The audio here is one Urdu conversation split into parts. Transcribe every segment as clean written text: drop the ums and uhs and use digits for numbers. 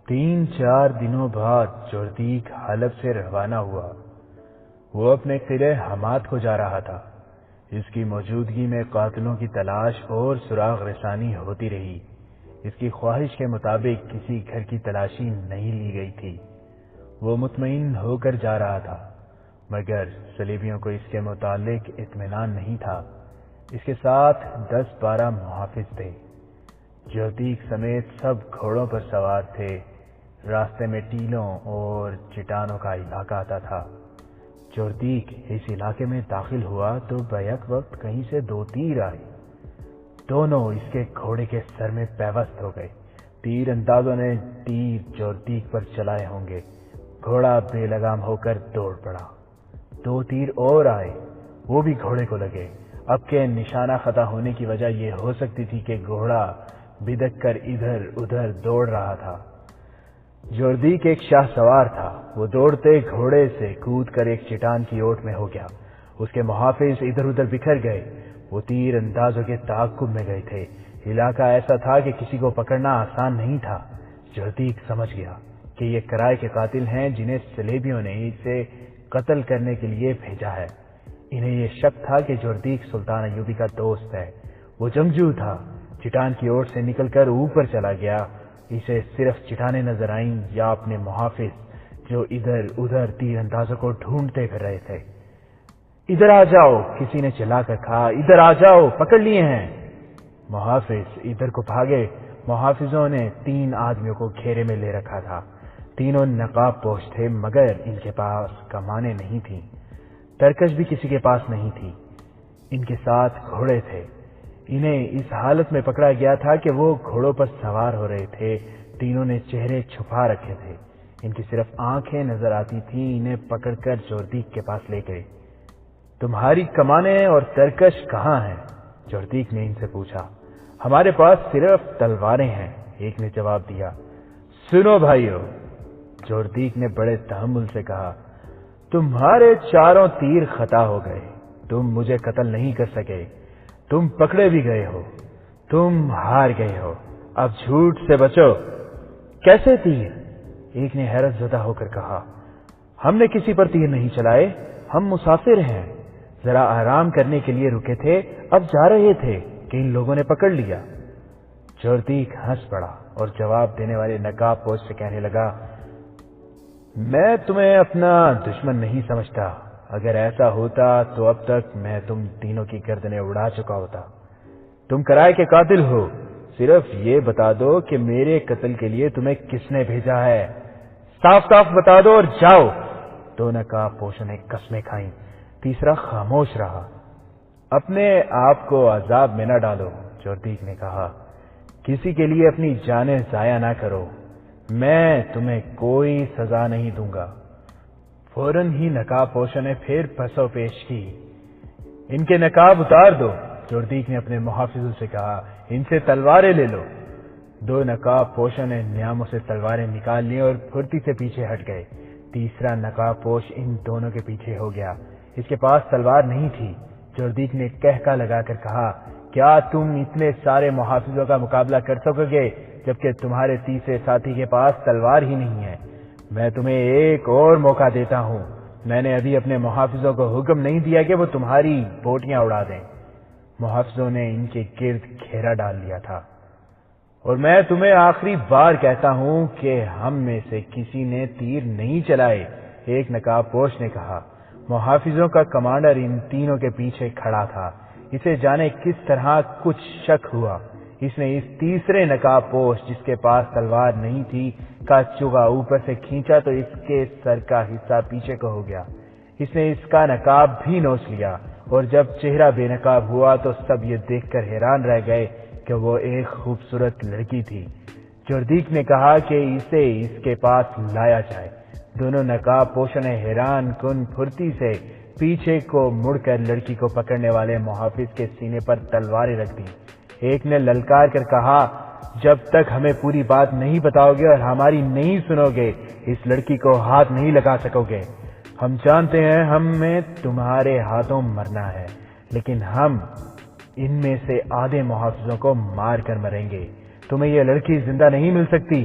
3-4 دنوں بعد جردیک حلب سے روانہ ہوا۔ وہ اپنے قلعے حماد کو جا رہا تھا۔ اس کی موجودگی میں قاتلوں کی تلاش اور سراغ رسانی ہوتی رہی۔ اس کی خواہش کے مطابق کسی گھر کی تلاشی نہیں لی گئی تھی۔ وہ مطمئن ہو کر جا رہا تھا، مگر صلیبیوں کو اس کے متعلق اطمینان نہیں تھا۔ اس کے ساتھ 10-12 محافظ تھے۔ جردیک سمیت سب گھوڑوں پر سوار تھے۔ راستے میں ٹیلوں اور چٹانوں کا علاقہ آتا تھا۔ جردیک اس علاقے میں داخل ہوا تو بیک وقت کہیں سے 2 تیر آئے۔ دونوں اس کے گھوڑے کے سر میں پیوست ہو گئے۔ تیر اندازوں نے تیر جردیک پر چلائے ہوں گے۔ گھوڑا بے لگام ہو کر دوڑ پڑا۔ 2 تیر اور آئے، وہ بھی گھوڑے کو لگے۔ اب کے نشانہ خطا ہونے کی وجہ یہ ہو سکتی تھی کہ گھوڑا بدک کر ادھر ادھر دوڑ رہا تھا۔ جردیک ایک شاہ سوار تھا۔ وہ دوڑتے گھوڑے سے کود کر ایک چٹان کی اوٹ میں ہو گیا۔ اس کے محافظ ادھر ادھر بکھر گئے۔ وہ تیر اندازوں کے تعاقب میں گئے تھے۔ علاقہ ایسا تھا کہ کسی کو پکڑنا آسان نہیں تھا۔ جردیک سمجھ گیا کہ یہ کرائے کے قاتل ہیں جنہیں صلیبیوں نے اسے قتل کرنے کے لیے بھیجا ہے۔ انہیں یہ شک تھا کہ جردیک سلطان ایوبی کا دوست ہے۔ وہ جنگجو تھا۔ چٹان کی اوٹ سے نکل کر اوپر چلا گیا۔ اسے صرف چٹانیں نظر آئیں یا اپنے محافظ جو ادھر ادھر تیر اندازوں کو ڈھونڈتے پھر رہے تھے۔ ادھر آ جاؤ، کسی نے چلا کر کہا، ادھر آ جاؤ، پکڑ لیے ہیں۔ محافظ ادھر کو بھاگے۔ محافظوں نے 3 آدمیوں کو گھیرے میں لے رکھا تھا۔ تینوں نقاب پوش تھے، مگر ان کے پاس کمانیں نہیں تھیں۔ ترکش بھی کسی کے پاس نہیں تھی۔ ان کے ساتھ گھوڑے تھے۔ انہیں اس حالت میں پکڑا گیا تھا کہ وہ گھوڑوں پر سوار ہو رہے تھے۔ تینوں نے چہرے چھپا رکھے تھے۔ ان کی صرف آنکھیں نظر آتی تھیں۔ انہیں پکڑ کر جردیک کے پاس لے گئے۔ تمہاری کمانیں اور ترکش کہاں ہیں؟ جردیک نے ان سے پوچھا۔ ہمارے پاس صرف تلواریں ہیں، ایک نے جواب دیا۔ سنو بھائیو، جردیک نے بڑے تحمل سے کہا، تمہارے 4 تیر خطا ہو گئے۔ تم مجھے قتل نہیں کر سکے۔ تم پکڑے بھی گئے ہو۔ تم ہار گئے ہو۔ اب جھوٹ سے بچو۔ کیسے تیر؟ ایک نے حیرت زدہ ہو کر کہا۔ ہم نے کسی پر تیر نہیں چلائے، ہم مسافر ہیں، ذرا آرام کرنے کے لیے رکے تھے، اب جا رہے تھے کہ ان لوگوں نے پکڑ لیا۔ جردیک ہنس پڑا اور جواب دینے والے نقاب پوش سے کہنے لگا، میں تمہیں اپنا دشمن نہیں سمجھتا۔ اگر ایسا ہوتا تو اب تک میں تم تینوں کی گردنیں اڑا چکا ہوتا۔ تم کرائے کے قاتل ہو، صرف یہ بتا دو کہ میرے قتل کے لیے تمہیں کس نے بھیجا ہے۔ صاف صاف بتا دو اور جاؤ۔ 2 نقاب پوشوں نے قسمیں کھائیں۔ تیسرا خاموش رہا۔ اپنے آپ کو عذاب میں نہ ڈالو، جردیک نے کہا۔ کسی کے لیے اپنی جانیں ضائع نہ کرو۔ میں تمہیں کوئی سزا نہیں دوں گا۔ فوراً ہی نقاب پوشوں نے پھر پسو پیش کی۔ ان کے نقاب اتار دو، جردیک نے اپنے محافظوں سے کہا۔ ان سے تلواریں لے لو۔ 2 نقاب پوشوں نے نیاموں سے تلواریں نکال لی اور پھرتی سے پیچھے ہٹ گئے۔ تیسرا نقاب پوش ان دونوں کے پیچھے ہو گیا۔ اس کے پاس تلوار نہیں تھی۔ جردیک نے کہکا لگا کر کہا، کیا تم اتنے سارے محافظوں کا مقابلہ کر سکو گے جبکہ تمہارے تیسرے ساتھی کے پاس تلوار ہی نہیں ہے؟ میں تمہیں ایک اور موقع دیتا ہوں۔ میں نے ابھی اپنے محافظوں کو حکم نہیں دیا کہ وہ تمہاری بوٹیاں اڑا دیں۔ محافظوں نے ان کے گرد گھیرا ڈال لیا تھا۔ اور میں تمہیں آخری بار کہتا ہوں کہ ہم میں سے کسی نے تیر نہیں چلائے، ایک نقاب پوش نے کہا۔ محافظوں کا کمانڈر ان تینوں کے پیچھے کھڑا تھا۔ اسے جانے کس طرح کچھ شک ہوا۔ اس نے اس تیسرے نقاب پوش جس کے پاس تلوار نہیں تھی کا چوغا اوپر سے کھینچا تو اس کے سر کا حصہ پیچھے کو ہو گیا۔ اس نے اس کا نقاب بھی نوچ لیا، اور جب چہرہ بے نقاب ہوا تو سب یہ دیکھ کر حیران رہ گئے کہ وہ ایک خوبصورت لڑکی تھی۔ جردیک نے کہا کہ اسے اس کے پاس لایا جائے۔ دونوں نقاب پوشوں نے حیران کن پھرتی سے پیچھے کو مڑ کر لڑکی کو پکڑنے والے محافظ کے سینے پر تلواریں رکھ دی۔ ایک نے للکار کر کہا، جب تک ہمیں پوری بات نہیں بتاؤ گے اور ہماری نہیں سنو گے اس لڑکی کو ہاتھ نہیں لگا سکو گے۔ ہم جانتے ہیں ہمیں تمہارے ہاتھوں مرنا ہے، لیکن ہم ان میں سے آدھے محافظوں کو مار کر مریں گے۔ تمہیں یہ لڑکی زندہ نہیں مل سکتی۔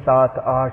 7-8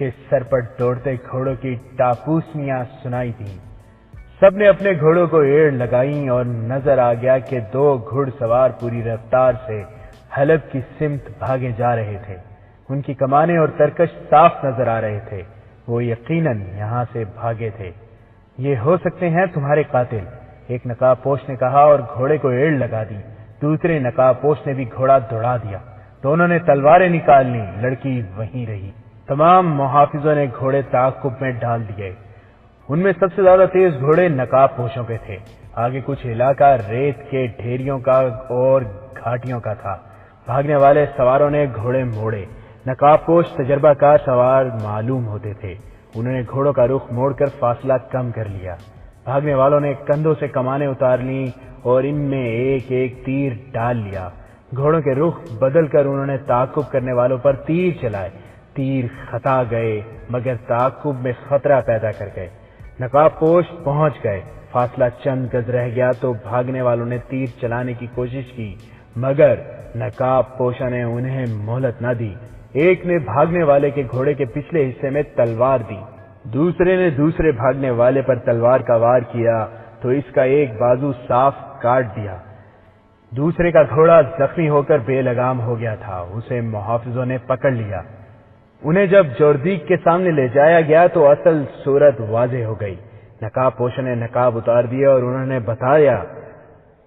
کے سر پر دوڑتے گھوڑوں کی ٹاپوسنیاں سنائی دیں۔ سب نے اپنے گھوڑوں کو ایڑ لگائیں اور نظر آ گیا کہ 2 گھڑ سوار پوری رفتار سے حلب کی سمت بھاگے جا رہے تھے۔ ان کی کمانیں اور ترکش صاف نظر آ رہے تھے۔ وہ یقیناً یہاں سے بھاگے تھے۔ یہ ہو سکتے ہیں تمہارے قاتل، ایک نقاب پوش نے کہا اور گھوڑے کو ایڑ لگا دی۔ دوسرے نقاب پوش نے بھی گھوڑا دوڑا دیا۔ دونوں نے تلواریں نکال لیں، لڑکی وہیں رہی۔ تمام محافظوں نے گھوڑے تعاقب میں ڈال دیے۔ ان میں سب سے زیادہ تیز گھوڑے نقاب پوشوں کے تھے۔ آگے کچھ علاقہ ریت کے ڈھیریوں کا اور گھاٹیوں کا تھا۔ بھاگنے والے سواروں نے گھوڑے موڑے۔ نقاب پوش تجربہ کار سوار معلوم ہوتے تھے۔ انہوں نے گھوڑوں کا رخ موڑ کر فاصلہ کم کر لیا۔ بھاگنے والوں نے کندھوں سے کمانیں اتار لیں اور ان میں ایک ایک تیر ڈال لیا۔ گھوڑوں کے رخ بدل کر انہوں نے تعاقب کرنے والوں پر تیر چلائے۔ تیر خطا گئے مگر تعاقب میں خطرہ پیدا کر گئے۔ نقاب پوش پہنچ گئے۔ فاصلہ چند گز رہ گیا تو بھاگنے والوں نے تیر چلانے کی کوشش کی مگر نقاب پوشوں نے انہیں مہلت نہ دی۔ ایک نے بھاگنے والے کے گھوڑے کے پچھلے حصے میں تلوار دی۔ دوسرے نے دوسرے بھاگنے والے پر تلوار کا وار کیا تو اس کا ایک بازو صاف کاٹ دیا۔ دوسرے کا گھوڑا زخمی ہو کر بے لگام ہو گیا تھا۔ اسے محافظوں نے پکڑ لیا۔ انہیں جب جوردیک کے سامنے لے جایا گیا تو اصل صورت واضح ہو گئی۔ نقاب پوشوں نے نقاب اتار دیا اور انہوں نے بتایا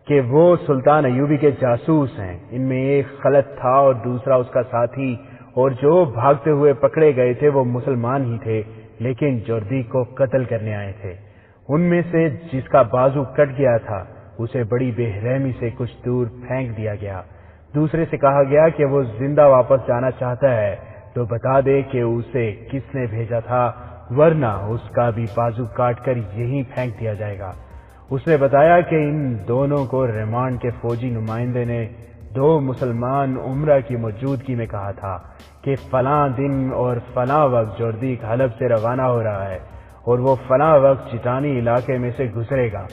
کہ وہ سلطان ایوبی کے جاسوس ہیں۔ ان میں ایک خلط تھا اور دوسرا اس کا ساتھی، اور جو بھاگتے ہوئے پکڑے گئے تھے وہ مسلمان ہی تھے لیکن جوردیک کو قتل کرنے آئے تھے۔ ان میں سے جس کا بازو کٹ گیا تھا اسے بڑی بے رحمی سے کچھ دور پھینک دیا گیا۔ دوسرے سے کہا گیا کہ وہ زندہ واپس جانا چاہتا ہے تو بتا دے کہ اسے کس نے بھیجا تھا، ورنہ اس کا بھی بازو کاٹ کر یہیں پھینک دیا جائے گا۔ اس نے بتایا کہ ان دونوں کو ریمانڈ کے فوجی نمائندے نے 2 مسلمان عمرہ کی موجودگی میں کہا تھا کہ فلاں دن اور فلاں وقت جوردیک حلب سے روانہ ہو رہا ہے اور وہ فلاں وقت چٹانی علاقے میں سے گزرے گا۔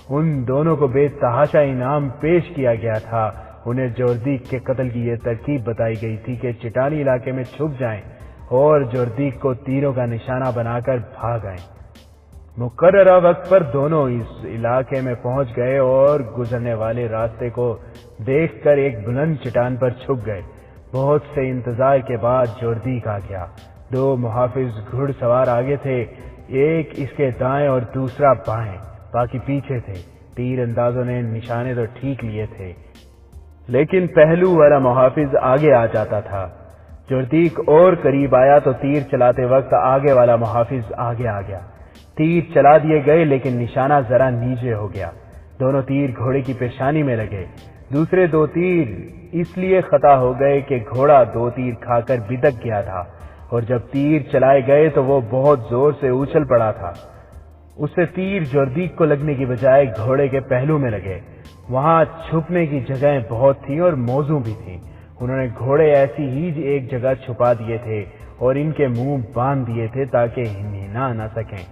ان دونوں کو بے تحاشا انعام پیش کیا گیا تھا۔ انہیں جوردیک کے قتل کی یہ ترکیب بتائی گئی تھی کہ چٹانی علاقے میں چھپ جائیں اور جوردیک کو تیروں کا نشانہ بنا کر بھاگ آئیں۔ مقررہ وقت پر دونوں اس علاقے میں پہنچ گئے اور گزرنے والے راستے کو دیکھ کر ایک بلند چٹان پر چھپ گئے۔ بہت سے انتظار کے بعد جوردیک آ گیا۔ 2 محافظ گھڑ سوار آگے تھے، ایک اس کے دائیں اور دوسرا بائیں، باقی پیچھے تھے۔ تیر اندازوں نے نشانے تو ٹھیک لیے تھے لیکن پہلو والا محافظ آگے آ جاتا تھا۔ جوردیک اور قریب آیا تو تیر چلاتے وقت آگے والا محافظ آگے آ گیا۔ تیر چلا دیے گئے لیکن نشانہ ذرا نیچے ہو گیا۔ دونوں تیر گھوڑے کی پیشانی میں لگے۔ دوسرے 2 تیر اس لیے خطا ہو گئے کہ گھوڑا 2 تیر کھا کر بدک گیا تھا اور جب تیر چلائے گئے تو وہ بہت زور سے اچھل پڑا تھا۔ اس سے تیر جوردیک کو لگنے کی بجائے گھوڑے کے پہلو میں لگے۔ وہاں چھپنے کی جگہیں بہت تھیں اور موزوں بھی تھیں۔ انہوں نے گھوڑے ایسی ہی ایک جگہ چھپا دیے تھے اور ان کے منہ باندھ دیے تھے تاکہ ہنا نہ سکیں۔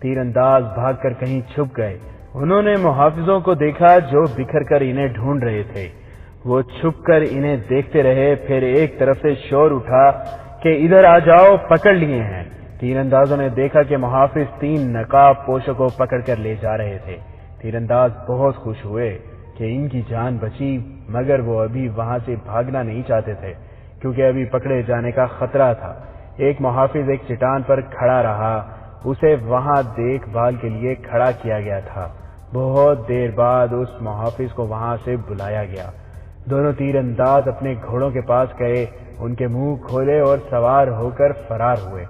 تیر انداز بھاگ کر کہیں چھپ گئے۔ انہوں نے محافظوں کو دیکھا جو بکھر کر انہیں ڈھونڈ رہے تھے۔ وہ چھپ کر انہیں دیکھتے رہے۔ پھر ایک طرف سے شور اٹھا کہ ادھر آ جاؤ، پکڑ لیے ہیں۔ تیر اندازوں نے دیکھا کہ محافظ 3 نقاب پوشوں کو پکڑ کر لے جا رہے تھے۔ تیر انداز بہت خوش ہوئے کہ ان کی جان بچی، مگر وہ ابھی وہاں سے بھاگنا نہیں چاہتے تھے کیونکہ ابھی پکڑے جانے کا خطرہ تھا۔ ایک محافظ ایک چٹان پر کھڑا رہا، اسے وہاں دیکھ بھال کے لیے کھڑا کیا گیا تھا۔ بہت دیر بعد اس محافظ کو وہاں سے بلایا گیا۔ دونوں تیر انداز اپنے گھوڑوں کے پاس گئے، ان کے منہ کھولے اور سوار ہو کر فرار ہوئے۔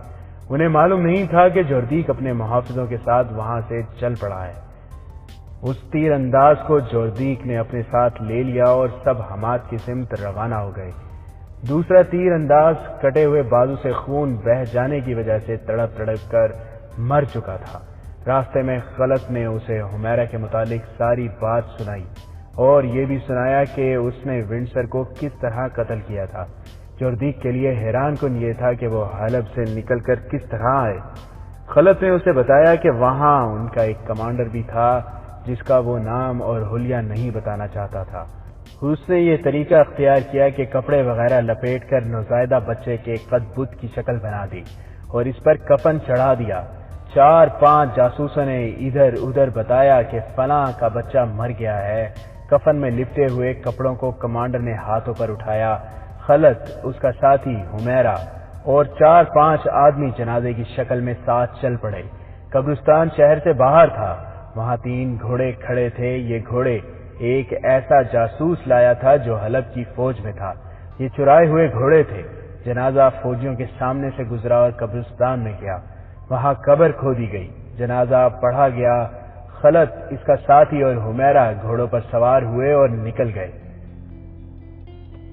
انہیں معلوم نہیں تھا کہ جوردیک اپنے محافظوں کے ساتھ وہاں سے چل پڑا ہے۔ اس تیر انداز کو جوردیک نے اپنے ساتھ لے لیا اور سب حمات کی سمت روانہ ہو گئے۔ دوسرا تیر انداز کٹے ہوئے بازو سے خون بہہ جانے کی وجہ سے تڑپ تڑپ کر مر چکا تھا۔ راستے میں خلط نے اسے حمیرہ کے متعلق ساری بات سنائی اور یہ بھی سنایا کہ اس نے ونڈسر کو کس طرح قتل کیا تھا۔ جوردیک کے لیے حیران کن یہ تھا کہ وہ حلب سے نکل کر کس طرح آئے۔ خلط نے اسے بتایا کہ وہاں ان کا ایک کمانڈر بھی تھا جس کا وہ نام اور حلیہ نہیں بتانا چاہتا تھا۔ اس نے یہ طریقہ اختیار کیا کہ کپڑے وغیرہ لپیٹ کر نوزائیدہ بچے کے قد بت کی شکل بنا دی اور اس پر کفن چڑھا دیا۔ 4-5 جاسوسوں نے ادھر ادھر بتایا کہ فلاں کا بچہ مر گیا ہے۔ کفن میں لپٹے ہوئے کپڑوں کو کمانڈر نے ہاتھوں پر اٹھایا۔ خلت، اس کا ساتھی حمیرہ اور 4-5 آدمی جنازے کی شکل میں ساتھ چل پڑے۔ قبرستان شہر سے باہر تھا۔ وہاں 3 گھوڑے کھڑے تھے۔ یہ گھوڑے ایک ایسا جاسوس لایا تھا جو حلب کی فوج میں تھا۔ یہ چرائے ہوئے گھوڑے تھے۔ جنازہ فوجیوں کے سامنے سے گزرا اور قبرستان میں گیا۔ وہاں قبر کھودی گئی۔ جنازہ پڑھا گیا۔ خلت، اس کا ساتھی اور حمیرہ گھوڑوں پر سوار ہوئے اور نکل گئے۔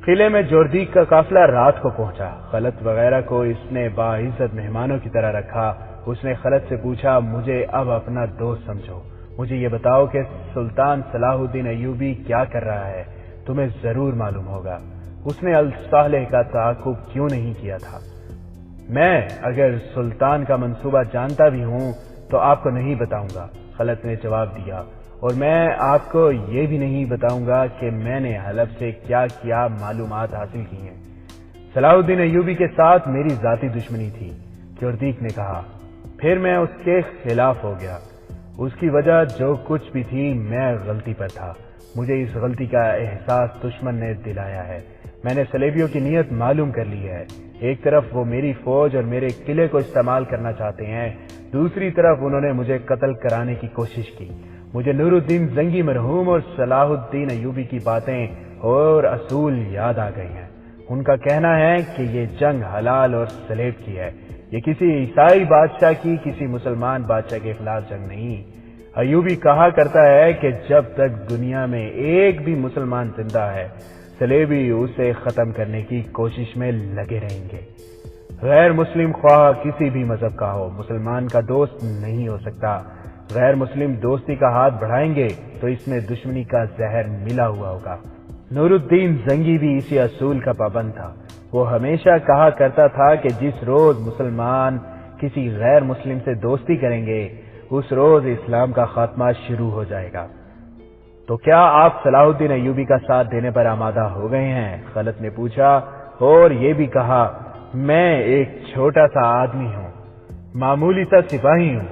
قلعے میں جوردیک کا قافلہ رات کو پہنچا۔ خلت وغیرہ کو اس نے باعزت مہمانوں کی طرح رکھا۔ اس نے خلت سے پوچھا، مجھے اب اپنا دوست سمجھو، مجھے یہ بتاؤ کہ سلطان صلاح الدین ایوبی کیا کر رہا ہے، تمہیں ضرور معلوم ہوگا۔ اس نے الصالح کا تعاقب کیوں نہیں کیا تھا؟ میں اگر سلطان کا منصوبہ جانتا بھی ہوں تو آپ کو نہیں بتاؤں گا، خلت نے جواب دیا، اور میں آپ کو یہ بھی نہیں بتاؤں گا کہ میں نے حلب سے کیا کیا معلومات حاصل کی ہیں۔ صلاح الدین ایوبی کے ساتھ میری ذاتی دشمنی تھی، جوردیک نے کہا، پھر میں اس کے خلاف ہو گیا۔ اس کی وجہ جو کچھ بھی تھی، میں غلطی پر تھا۔ مجھے اس غلطی کا احساس دشمن نے دلایا ہے۔ میں نے صلیبیوں کی نیت معلوم کر لی ہے۔ ایک طرف وہ میری فوج اور میرے قلعے کو استعمال کرنا چاہتے ہیں، دوسری طرف انہوں نے مجھے قتل کرانے کی کوشش کی۔ مجھے نور الدین زنگی مرحوم اور صلاح الدین ایوبی کی باتیں اور اصول یاد آ گئی ہیں۔ ان کا کہنا ہے کہ یہ جنگ حلال اور سلیب کی ہے، یہ کسی عیسائی بادشاہ کی کسی مسلمان بادشاہ کے خلاف جنگ نہیں۔ ایوبی کہا کرتا ہے کہ جب تک دنیا میں ایک بھی مسلمان زندہ ہے، صلیبی اسے ختم کرنے کی کوشش میں لگے رہیں گے۔ غیر مسلم خواہ کسی بھی مذہب کا ہو، مسلمان کا دوست نہیں ہو سکتا۔ غیر مسلم دوستی کا ہاتھ بڑھائیں گے تو اس میں دشمنی کا زہر ملا ہوا ہوگا۔ نور الدین زنگی بھی اسی اصول کا پابند تھا۔ وہ ہمیشہ کہا کرتا تھا کہ جس روز مسلمان کسی غیر مسلم سے دوستی کریں گے، اس روز اسلام کا خاتمہ شروع ہو جائے گا۔ تو کیا آپ صلاح الدین ایوبی کا ساتھ دینے پر آمادہ ہو گئے ہیں؟ خلت نے پوچھا، اور یہ بھی کہا، میں ایک چھوٹا سا آدمی ہوں، معمولی سا سپاہی ہوں۔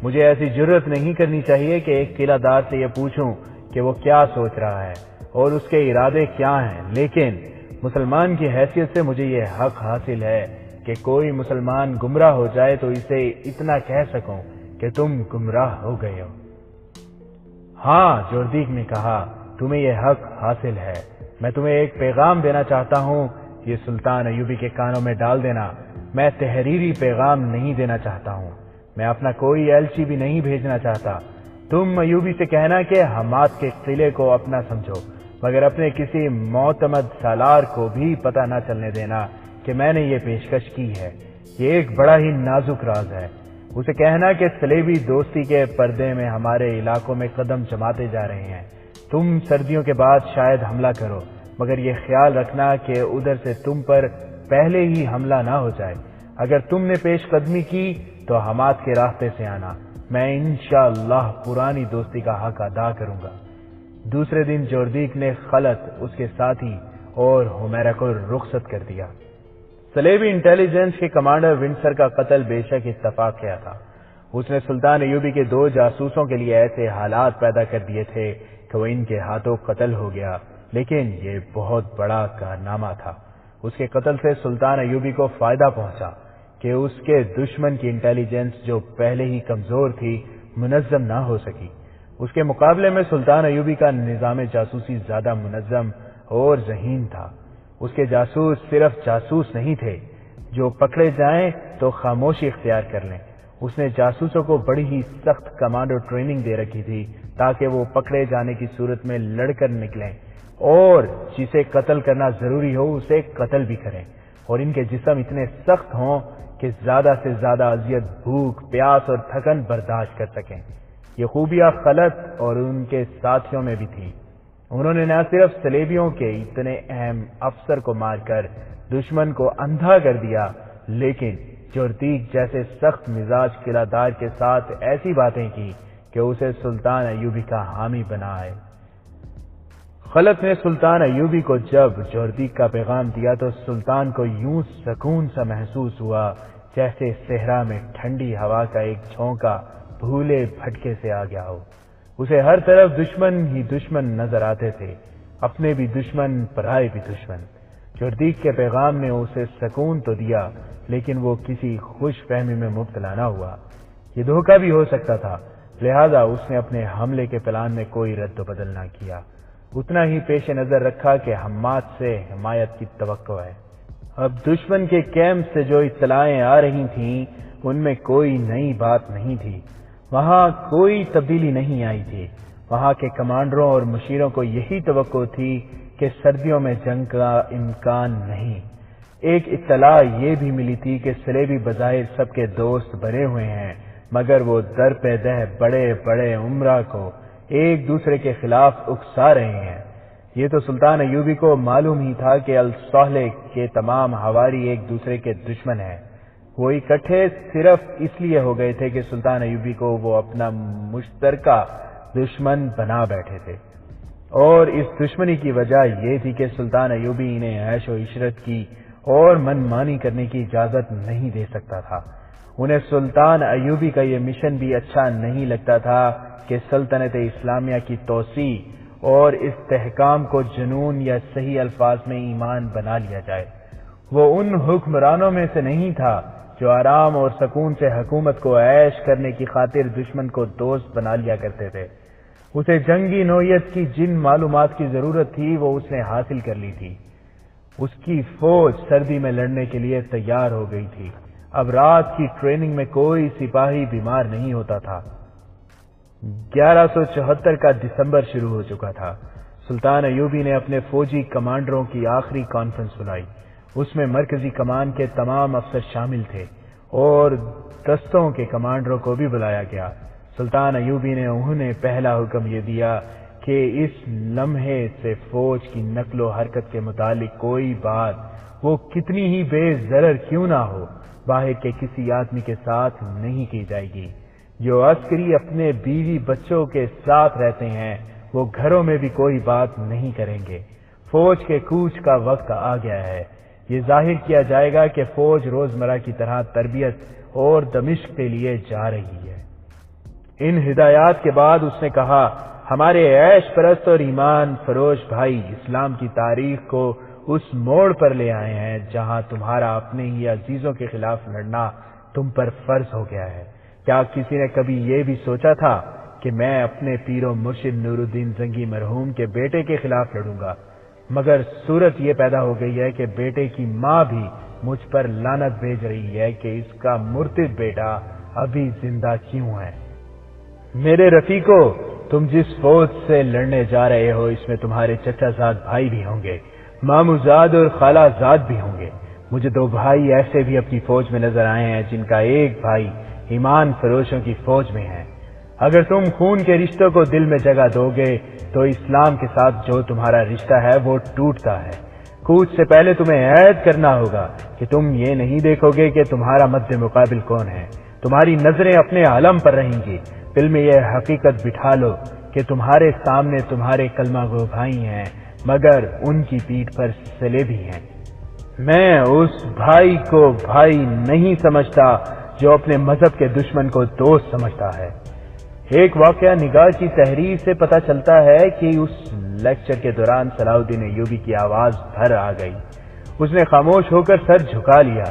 مجھے ایسی جرت نہیں کرنی چاہیے کہ ایک قلعہ دار سے یہ پوچھوں کہ وہ کیا سوچ رہا ہے اور اس کے ارادے کیا ہیں، لیکن مسلمان کی حیثیت سے مجھے یہ حق حاصل ہے کہ کوئی مسلمان گمراہ ہو جائے تو اسے اتنا کہہ سکوں کہ تم گمراہ ہو گئے ہو۔ ہاں، جوردیک نے کہا، تمہیں یہ حق حاصل ہے۔ میں تمہیں ایک پیغام دینا چاہتا ہوں، یہ سلطان ایوبی کے کانوں میں ڈال دینا۔ میں تحریری پیغام نہیں دینا چاہتا ہوں، میں اپنا کوئی ایلچی بھی نہیں بھیجنا چاہتا۔ تم ایوبی سے کہنا کہ حماد کے قلعے کو اپنا سمجھو، مگر اپنے کسی معتمد سالار کو بھی پتہ نہ چلنے دینا کہ میں نے یہ پیشکش کی ہے۔ یہ ایک بڑا ہی نازک راز ہے۔ اسے کہنا کہ صلیبی دوستی کے پردے میں ہمارے علاقوں میں قدم جماتے جا رہے ہیں۔ تم سردیوں کے بعد شاید حملہ کرو، مگر یہ خیال رکھنا کہ ادھر سے تم پر پہلے ہی حملہ نہ ہو جائے۔ اگر تم نے پیش قدمی کی تو حماد کے راستے سے آنا، میں انشاءاللہ پرانی دوستی کا حق ادا کروں گا۔ دوسرے دن جوردیک نے خلت، اس کے ساتھی اور حمیرہ کو رخصت کر دیا۔ صلیبی انٹیلیجنس کے کمانڈر ونڈسر کا قتل بے شک اتفاق کیا تھا۔ اس نے سلطان ایوبی کے 2 جاسوسوں کے لیے ایسے حالات پیدا کر دیے تھے کہ وہ ان کے ہاتھوں قتل ہو گیا، لیکن یہ بہت بڑا کارنامہ تھا۔ اس کے قتل سے سلطان ایوبی کو فائدہ پہنچا کہ اس کے دشمن کی انٹیلیجنس جو پہلے ہی کمزور تھی، منظم نہ ہو سکی۔ اس کے مقابلے میں سلطان ایوبی کا نظام جاسوسی زیادہ منظم اور ذہین تھا۔ اس کے جاسوس صرف جاسوس نہیں تھے جو پکڑے جائیں تو خاموشی اختیار کر لیں۔ اس نے جاسوسوں کو بڑی ہی سخت کمانڈو ٹریننگ دے رکھی تھی تاکہ وہ پکڑے جانے کی صورت میں لڑ کر نکلیں اور جسے قتل کرنا ضروری ہو اسے قتل بھی کریں، اور ان کے جسم اتنے سخت ہوں کہ زیادہ سے زیادہ اذیت، بھوک، پیاس اور تھکن برداشت کر سکیں۔ یہ خوبیاں خلت اور ان کے ساتھیوں میں بھی تھی۔ انہوں نے نہ صرف صلیبیوں کے اتنے اہم افسر کو مار کر دشمن کو اندھا کر دیا، لیکن جوردیک جیسے سخت مزاج قلعہ دار کے ساتھ ایسی باتیں کی کہ اسے سلطان ایوبی کا حامی بنائے۔ خلت نے سلطان ایوبی کو جب جوردیک کا پیغام دیا تو سلطان کو یوں سکون سا محسوس ہوا جیسے صحرا میں ٹھنڈی ہوا کا ایک جھونکا بھولے بھٹکے سے آ گیا ہو۔ اسے ہر طرف دشمن ہی دشمن نظر آتے تھے، اپنے بھی دشمن، پرائے بھی دشمن۔ جردیق کے پیغام نے اسے سکون تو دیا، لیکن وہ کسی خوش فہمی میں مبتلا نہ ہوا۔ یہ دھوکہ بھی ہو سکتا تھا، لہذا اس نے اپنے حملے کے پلان میں کوئی رد و بدل نہ کیا، اتنا ہی پیش نظر رکھا کہ حماد سے حمایت کی توقع ہے۔ اب دشمن کے کیمپ سے جو اطلاعیں آ رہی تھیں ان میں کوئی نئی بات نہیں تھی، وہاں کوئی تبدیلی نہیں آئی تھی۔ وہاں کے کمانڈروں اور مشیروں کو یہی توقع تھی کہ سردیوں میں جنگ کا امکان نہیں۔ ایک اطلاع یہ بھی ملی تھی کہ صلیبی بظاہر سب کے دوست بنے ہوئے ہیں، مگر وہ در پہ دہ بڑے بڑے عمرہ کو ایک دوسرے کے خلاف اکسا رہے ہیں۔ یہ تو سلطان ایوبی کو معلوم ہی تھا کہ الصالح کے تمام حواری ایک دوسرے کے دشمن ہیں۔ وہ اکٹھے صرف اس لیے ہو گئے تھے کہ سلطان ایوبی کو وہ اپنا مشترکہ دشمن بنا بیٹھے تھے، اور اس دشمنی کی وجہ یہ تھی کہ سلطان ایوبی انہیں عیش و عشرت کی اور من مانی کرنے کی اجازت نہیں دے سکتا تھا۔ انہیں سلطان ایوبی کا یہ مشن بھی اچھا نہیں لگتا تھا کہ سلطنت اسلامیہ کی توسیع اور استحکام کو جنون یا صحیح الفاظ میں ایمان بنا لیا جائے۔ وہ ان حکمرانوں میں سے نہیں تھا جو آرام اور سکون سے حکومت کو عیش کرنے کی خاطر دشمن کو دوست بنا لیا کرتے تھے۔ اسے جنگی نوعیت کی جن معلومات کی ضرورت تھی وہ اس نے حاصل کر لی تھی۔ اس کی فوج سردی میں لڑنے کے لیے تیار ہو گئی تھی۔ اب رات کی ٹریننگ میں کوئی سپاہی بیمار نہیں ہوتا تھا۔ 1174 کا دسمبر شروع ہو چکا تھا۔ سلطان ایوبی نے اپنے فوجی کمانڈروں کی آخری کانفرنس بلائی۔ اس میں مرکزی کمان کے تمام افسر شامل تھے اور دستوں کے کمانڈروں کو بھی بلایا گیا۔ سلطان ایوبی نے انہیں پہلا حکم یہ دیا کہ اس لمحے سے فوج کی نقل و حرکت کے متعلق کوئی بات، وہ کتنی ہی بے ضرر کیوں نہ ہو، باہر کے کسی آدمی کے ساتھ نہیں کی جائے گی۔ جو عسکری اپنے بیوی بچوں کے ساتھ رہتے ہیں وہ گھروں میں بھی کوئی بات نہیں کریں گے۔ فوج کے کوچ کا وقت آ گیا ہے۔ یہ ظاہر کیا جائے گا کہ فوج روزمرہ کی طرح تربیت اور دمشق کے لیے جا رہی ہے۔ ان ہدایات کے بعد اس نے کہا، ہمارے عیش پرست اور ایمان فروش بھائی اسلام کی تاریخ کو اس موڑ پر لے آئے ہیں جہاں تمہارا اپنے ہی عزیزوں کے خلاف لڑنا تم پر فرض ہو گیا ہے۔ کیا کسی نے کبھی یہ بھی سوچا تھا کہ میں اپنے پیر و مرشد نور الدین زنگی مرحوم کے بیٹے کے خلاف لڑوں گا؟ مگر صورت یہ پیدا ہو گئی ہے کہ بیٹے کی ماں بھی مجھ پر لعنت بھیج رہی ہے کہ اس کا مرتد بیٹا ابھی زندہ کیوں ہے۔ میرے رفیقو، تم جس فوج سے لڑنے جا رہے ہو اس میں تمہارے چچا زاد بھائی بھی ہوں گے، مامو زاد اور خالہ زاد بھی ہوں گے۔ مجھے 2 بھائی ایسے بھی اپنی فوج میں نظر آئے ہیں جن کا ایک بھائی ایمان فروشوں کی فوج میں ہے۔ اگر تم خون کے رشتوں کو دل میں جگہ دو گے تو اسلام کے ساتھ جو تمہارا رشتہ ہے وہ ٹوٹتا ہے۔ کوچ سے پہلے تمہیں عہد کرنا ہوگا کہ تم یہ نہیں دیکھو گے کہ تمہارا مد مقابل کون ہے، تمہاری نظریں اپنے علم پر رہیں گی۔ دل میں یہ حقیقت بٹھا لو کہ تمہارے سامنے تمہارے کلمہ گو بھائی ہیں مگر ان کی پیٹھ پر صلیبی ہیں۔ میں اس بھائی کو بھائی نہیں سمجھتا جو اپنے مذہب کے دشمن کو دوست سمجھتا ہے۔ ایک واقعہ نگاہ کی تحریر سے پتہ چلتا ہے کہ اس لیکچر کے دوران صلاح الدین ایوبی کی آواز بھر آ گئی۔ اس نے خاموش ہو کر سر جھکا لیا۔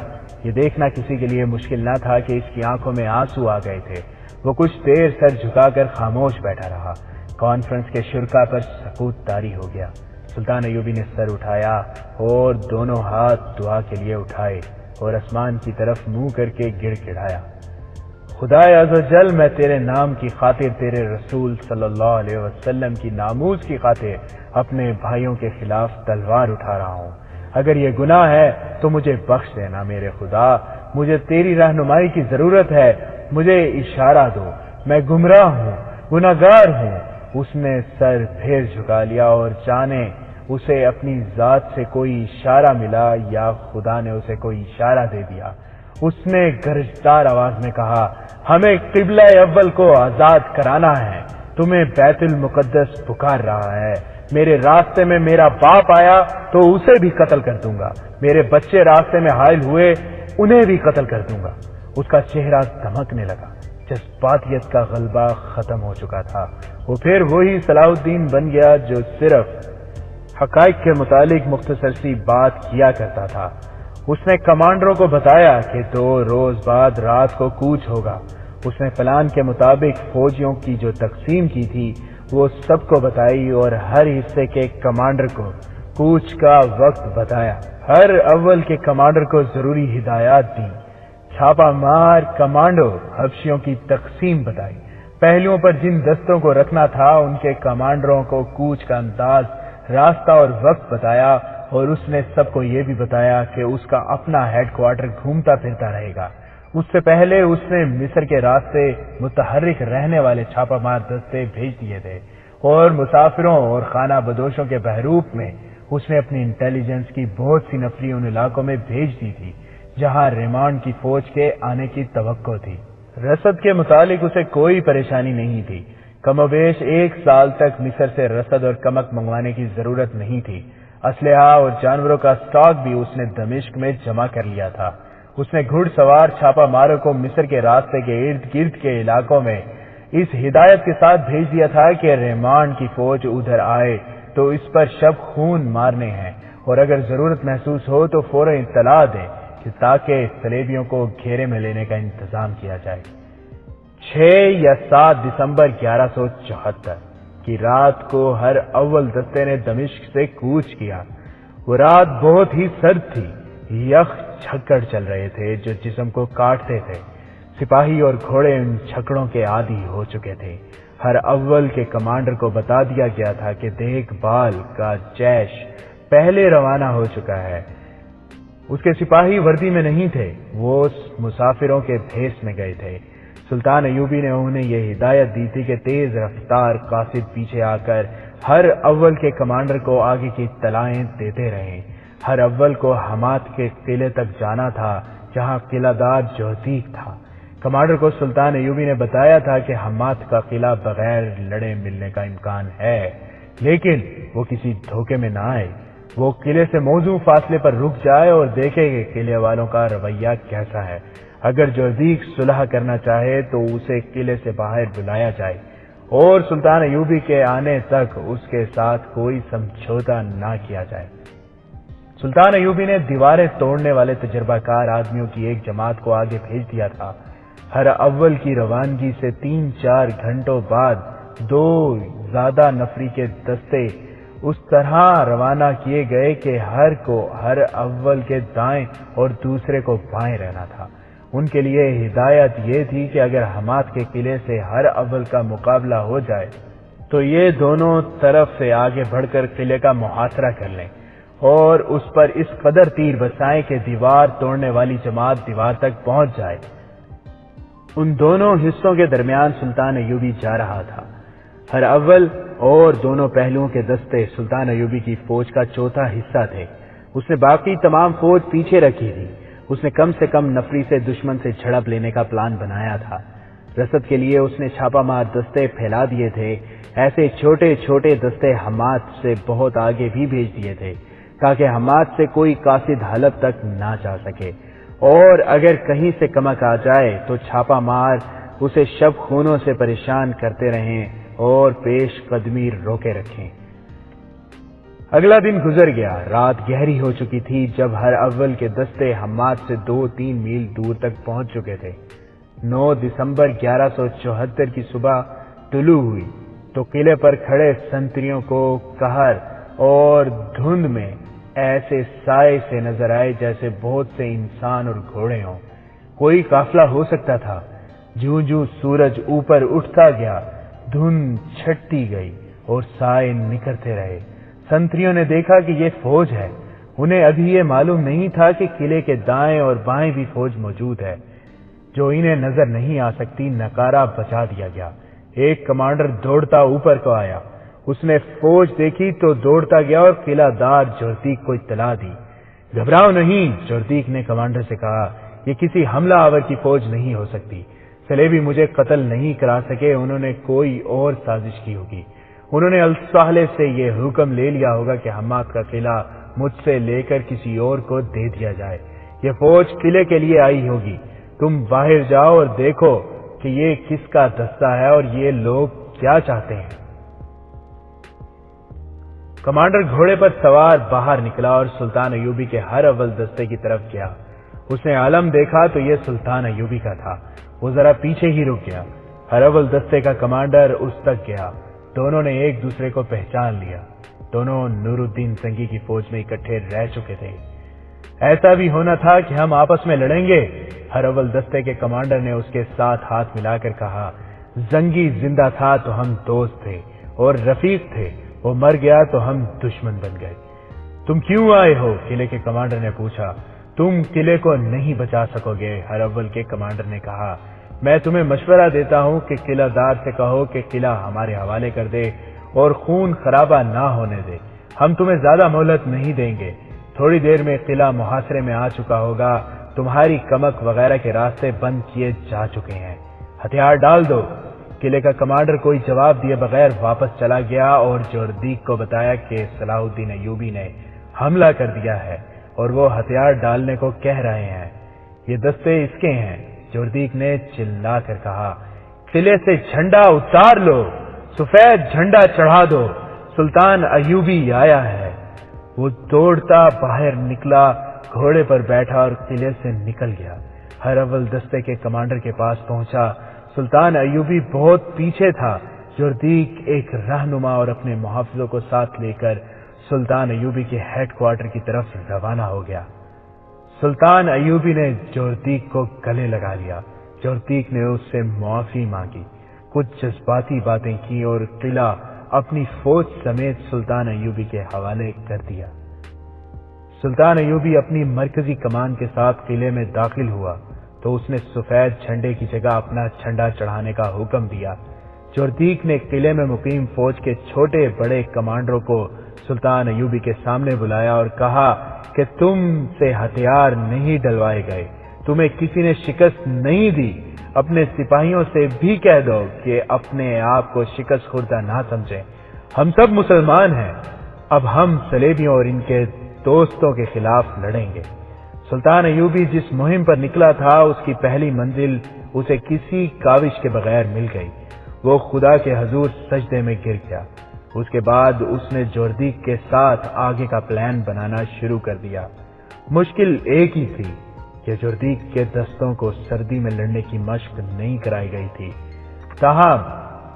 یہ دیکھنا کسی کے لیے مشکل نہ تھا کہ اس کی آنکھوں میں آنسو آ گئے تھے۔ وہ کچھ دیر سر جھکا کر خاموش بیٹھا رہا۔ کانفرنس کے شرکا پر سکوت طاری ہو گیا۔ سلطان ایوبی نے سر اٹھایا اور دونوں ہاتھ دعا کے لیے اٹھائے اور آسمان کی طرف منہ کر کے گڑ گڑایا۔ خدائے عزوجل، میں تیرے نام کی خاطر، تیرے رسول صلی اللہ علیہ وسلم کی ناموز کی خاطر اپنے بھائیوں کے خلاف تلوار اٹھا رہا ہوں۔ اگر یہ گناہ ہے تو مجھے بخش دینا میرے خدا، مجھے تیری رہنمائی کی ضرورت ہے، مجھے اشارہ دو، میں گمراہ ہوں، گناہگار ہوں۔ اس نے سر پھر جھکا لیا اور جانے اسے اپنی ذات سے کوئی اشارہ ملا یا خدا نے اسے کوئی اشارہ دے دیا۔ اس نے گرجدار آواز میں کہا، ہمیں قبلہ اول کو آزاد کرانا ہے، تمہیں بیت المقدس پکار رہا ہے، میرے راستے میں میرا باپ آیا تو اسے بھی قتل کر دوں گا، میرے بچے راستے میں حائل ہوئے انہیں بھی قتل کر دوں گا۔ اس کا چہرہ دمکنے لگا، جذباتیت کا غلبہ ختم ہو چکا تھا۔ وہ پھر وہی صلاح الدین بن گیا جو صرف حقائق کے متعلق مختصر سی بات کیا کرتا تھا۔ اس نے کمانڈروں کو بتایا کہ 2 روز بعد رات کو کوچ ہوگا۔ اس نے پلان کے مطابق فوجیوں کی جو تقسیم کی تھی وہ سب کو بتائی اور ہر حصے کے کمانڈر کو کوچ کا وقت بتایا۔ ہر اول کے کمانڈر کو ضروری ہدایات دیں۔ چھاپا مار کمانڈو حبشیوں کی تقسیم بتائی۔ پہلوؤں پر جن دستوں کو رکھنا تھا ان کے کمانڈروں کو کوچ کا انداز، راستہ اور وقت بتایا، اور اس نے سب کو یہ بھی بتایا کہ اس کا اپنا ہیڈ کوارٹر گھومتا پھرتا رہے گا۔ اس سے پہلے اس نے مصر کے راستے متحرک رہنے والے چھاپا مار دستے بھیج دیے تھے، اور مسافروں اور خانہ بدوشوں کے بحروپ میں اس نے اپنی انٹیلیجنس کی بہت سی نفری ان علاقوں میں بھیج دی تھی جہاں ریمانڈ کی فوج کے آنے کی توقع تھی۔ رسد کے متعلق اسے کوئی پریشانی نہیں تھی۔ کم و بیش 1 سال تک مصر سے رسد اور کمک منگوانے کی ضرورت نہیں تھی۔ اسلحہ اور جانوروں کا سٹاک بھی اس نے دمشق میں جمع کر لیا تھا۔ اس نے گھڑ سوار چھاپا ماروں کو مصر کے راستے کے ارد گرد کے علاقوں میں اس ہدایت کے ساتھ بھیج دیا تھا کہ ریمانڈ کی فوج ادھر آئے تو اس پر شب خون مارنے ہیں، اور اگر ضرورت محسوس ہو تو فوراً اطلاع دے کہ تاکہ صلیبیوں کو گھیرے میں لینے کا انتظام کیا جائے۔ 6 یا 7 دسمبر 1174 کی رات کو ہر اول دستے نے دمشق سے کوچ کیا۔ وہ رات بہت ہی سرد تھی، یخ جھکڑ چل رہے تھے جو جسم کو کاٹتے تھے۔ سپاہی اور گھوڑے ان جھکڑوں کے عادی ہو چکے تھے۔ ہر اول کے کمانڈر کو بتا دیا گیا تھا کہ دیکھ بھال کا جیش پہلے روانہ ہو چکا ہے۔ اس کے سپاہی وردی میں نہیں تھے، وہ مسافروں کے بھیس میں گئے تھے۔ سلطان ایوبی نے انہیں یہ ہدایت دی تھی کہ تیز رفتار قاصد پیچھے آ کر ہر اول کے کمانڈر کو آگے کی اطلاعیں دیتے رہیں۔ ہر اول کو حمات کے قلعے تک جانا تھا جہاں قلعہ دار جوزیق تھا۔ کمانڈر کو سلطان ایوبی نے بتایا تھا کہ حمات کا قلعہ بغیر لڑے ملنے کا امکان ہے، لیکن وہ کسی دھوکے میں نہ آئے۔ وہ قلعے سے موزوں فاصلے پر رک جائے اور دیکھے کہ قلعے والوں کا رویہ کیسا ہے۔ اگر جوزیق صلح کرنا چاہے تو اسے قلعے سے باہر بلایا جائے اور سلطان ایوبی کے آنے تک اس کے ساتھ کوئی سمجھوتا نہ کیا جائے۔ سلطان ایوبی نے دیواریں توڑنے والے تجربہ کار آدمیوں کی ایک جماعت کو آگے بھیج دیا تھا۔ ہر اول کی روانگی سے 3-4 گھنٹوں بعد 2 زیادہ نفری کے دستے اس طرح روانہ کیے گئے کہ ہر اول کے دائیں اور دوسرے کو بائیں رہنا تھا۔ ان کے لیے ہدایت یہ تھی کہ اگر حمات کے قلعے سے ہر اول کا مقابلہ ہو جائے تو یہ دونوں طرف سے آگے بڑھ کر قلعے کا محاصرہ کر لیں اور اس پر اس قدر تیر برسائیں کہ دیوار توڑنے والی جماعت دیوار تک پہنچ جائے۔ ان دونوں حصوں کے درمیان سلطان ایوبی جا رہا تھا۔ ہر اول اور دونوں پہلوؤں کے دستے سلطان ایوبی کی فوج کا چوتھا حصہ تھے۔ اس نے باقی تمام فوج پیچھے رکھی تھی۔ اس نے کم سے کم نفری سے دشمن سے جھڑپ لینے کا پلان بنایا تھا۔ رسد کے لیے اس نے چھاپا مار دستے پھیلا دیے تھے۔ ایسے چھوٹے چھوٹے دستے حمات سے بہت آگے بھی بھیج دیے تھے تاکہ حمات سے کوئی قاصد حلب تک نہ جا سکے، اور اگر کہیں سے کمک آ جائے تو چھاپا مار اسے شب خونوں سے پریشان کرتے رہیں اور پیش قدمی روکے رکھیں۔ اگلا دن گزر گیا۔ رات گہری ہو چکی تھی جب ہر اول کے دستے حمات سے 2-3 میل دور تک پہنچ چکے تھے۔ 9 دسمبر 1174 کی صبح طلوع ہوئی تو قلعے پر کھڑے سنتریوں کو قہر اور دھند میں ایسے سائے سے نظر آئے جیسے بہت سے انسان اور گھوڑے ہوں۔ کوئی قافلہ ہو سکتا تھا۔ جوں جوں سورج اوپر اٹھتا گیا دھند چھٹتی گئی اور سائے نکھرتے رہے۔ سنتریوں نے دیکھا کہ یہ فوج ہے۔ انہیں ابھی یہ معلوم نہیں تھا کہ قلعے کے دائیں اور بائیں بھی فوج موجود ہے جو انہیں نظر نہیں آ سکتی۔ نکارہ بجا دیا گیا۔ ایک کمانڈر دوڑتا اوپر کو آیا۔ اس نے فوج دیکھی تو دوڑتا گیا اور قلعہ دار جوزیق کو اطلاع دی۔ گھبراؤ نہیں، جوزیق نے کمانڈر سے کہا، یہ کسی حملہ آور کی فوج نہیں ہو سکتی۔ صلیبی مجھے قتل نہیں کرا سکے، انہوں نے کوئی اور سازش کی ہوگی۔ انہوں نے الصالح سے یہ حکم لے لیا ہوگا کہ حماد کا قلعہ مجھ سے لے کر کسی اور کو دے دیا جائے۔ یہ فوج قلعے کے لیے آئی ہوگی، تم باہر جاؤ اور دیکھو کہ یہ کس کا دستہ ہے اور یہ لوگ کیا چاہتے ہیں۔ کمانڈر گھوڑے پر سوار باہر نکلا اور سلطان ایوبی کے ہر اول دستے کی طرف گیا۔ اس نے علم دیکھا تو یہ سلطان ایوبی کا تھا۔ وہ ذرا پیچھے ہی رک گیا۔ ہر اول دستے کا کمانڈر اس تک گیا۔ دونوں نے ایک دوسرے کو پہچان لیا۔ دونوں نور الدین زنگی کی فوج میں اکٹھے رہ چکے تھے۔ ایسا بھی ہونا تھا کہ ہم آپس میں لڑیں گے؟ ہر اول دستے کے کمانڈر نے اس کے ساتھ ہاتھ ملا کر کہا۔ زنگی زندہ تھا تو ہم دوست تھے اور رفیق تھے، وہ مر گیا تو ہم دشمن بن گئے۔ تم کیوں آئے ہو؟ قلعے کے کمانڈر نے پوچھا۔ تم قلعے کو نہیں بچا سکو گے، ہر اول کے کمانڈر نے کہا۔ میں تمہیں مشورہ دیتا ہوں کہ قلعہ دار سے کہو کہ قلعہ ہمارے حوالے کر دے اور خون خرابہ نہ ہونے دے۔ ہم تمہیں زیادہ مہلت نہیں دیں گے۔ تھوڑی دیر میں قلعہ محاصرے میں آ چکا ہوگا، تمہاری کمک وغیرہ کے راستے بند کیے جا چکے ہیں، ہتھیار ڈال دو۔ قلعے کا کمانڈر کوئی جواب دیے بغیر واپس چلا گیا اور جوردیک کو بتایا کہ صلاح الدین ایوبی نے حملہ کر دیا ہے اور وہ ہتھیار ڈالنے کو کہہ رہے ہیں۔ یہ دستے اس کے ہیں۔ جوردیک نے چلا کر کہا، قلعے سے جھنڈا اتار لو، سفید جھنڈا چڑھا دو، سلطان ایوبی آیا ہے۔ وہ دوڑتا باہر نکلا، گھوڑے پر بیٹھا اور قلعے سے نکل گیا۔ ہر اول دستے کے کمانڈر کے پاس پہنچا۔ سلطان ایوبی بہت پیچھے تھا۔ جوردیک ایک رہنما اور اپنے محافظوں کو ساتھ لے کر سلطان ایوبی کے ہیڈ کوارٹر کی طرف روانہ ہو گیا۔ سلطان ایوبی نے جوردیک کو گلے لگا لیا۔ جوردیک نے اس سے معافی مانگی، کچھ جذباتی باتیں کی اور قلعہ اپنی فوج سمیت سلطان ایوبی کے حوالے کر دیا۔ سلطان ایوبی اپنی مرکزی کمان کے ساتھ قلعے میں داخل ہوا تو اس نے سفید جھنڈے کی جگہ اپنا جھنڈا چڑھانے کا حکم دیا۔ جوردیک نے قلعے میں مقیم فوج کے چھوٹے بڑے کمانڈروں کو سلطان ایوبی کے سامنے بلایا اور کہا کہ تم سے ہتھیار نہیں ڈلوائے گئے، تمہیں کسی نے شکست نہیں دی۔ اپنے سپاہیوں سے بھی کہہ دو کہ اپنے آپ کو شکست خوردہ نہ سمجھیں۔ ہم سب مسلمان ہیں، اب ہم صلیبیوں اور ان کے دوستوں کے خلاف لڑیں گے۔ سلطان ایوبی جس مہم پر نکلا تھا اس کی پہلی منزل اسے کسی کاوش کے بغیر مل گئی۔ وہ خدا کے حضور سجدے میں گر گیا۔ اس کے بعد اس نے جوردیک کے ساتھ آگے کا پلان بنانا شروع کر دیا۔ مشکل ایک ہی تھی کہ جوردیک کے دستوں کو سردی میں لڑنے کی مشق نہیں کرائی گئی تھی، تاہم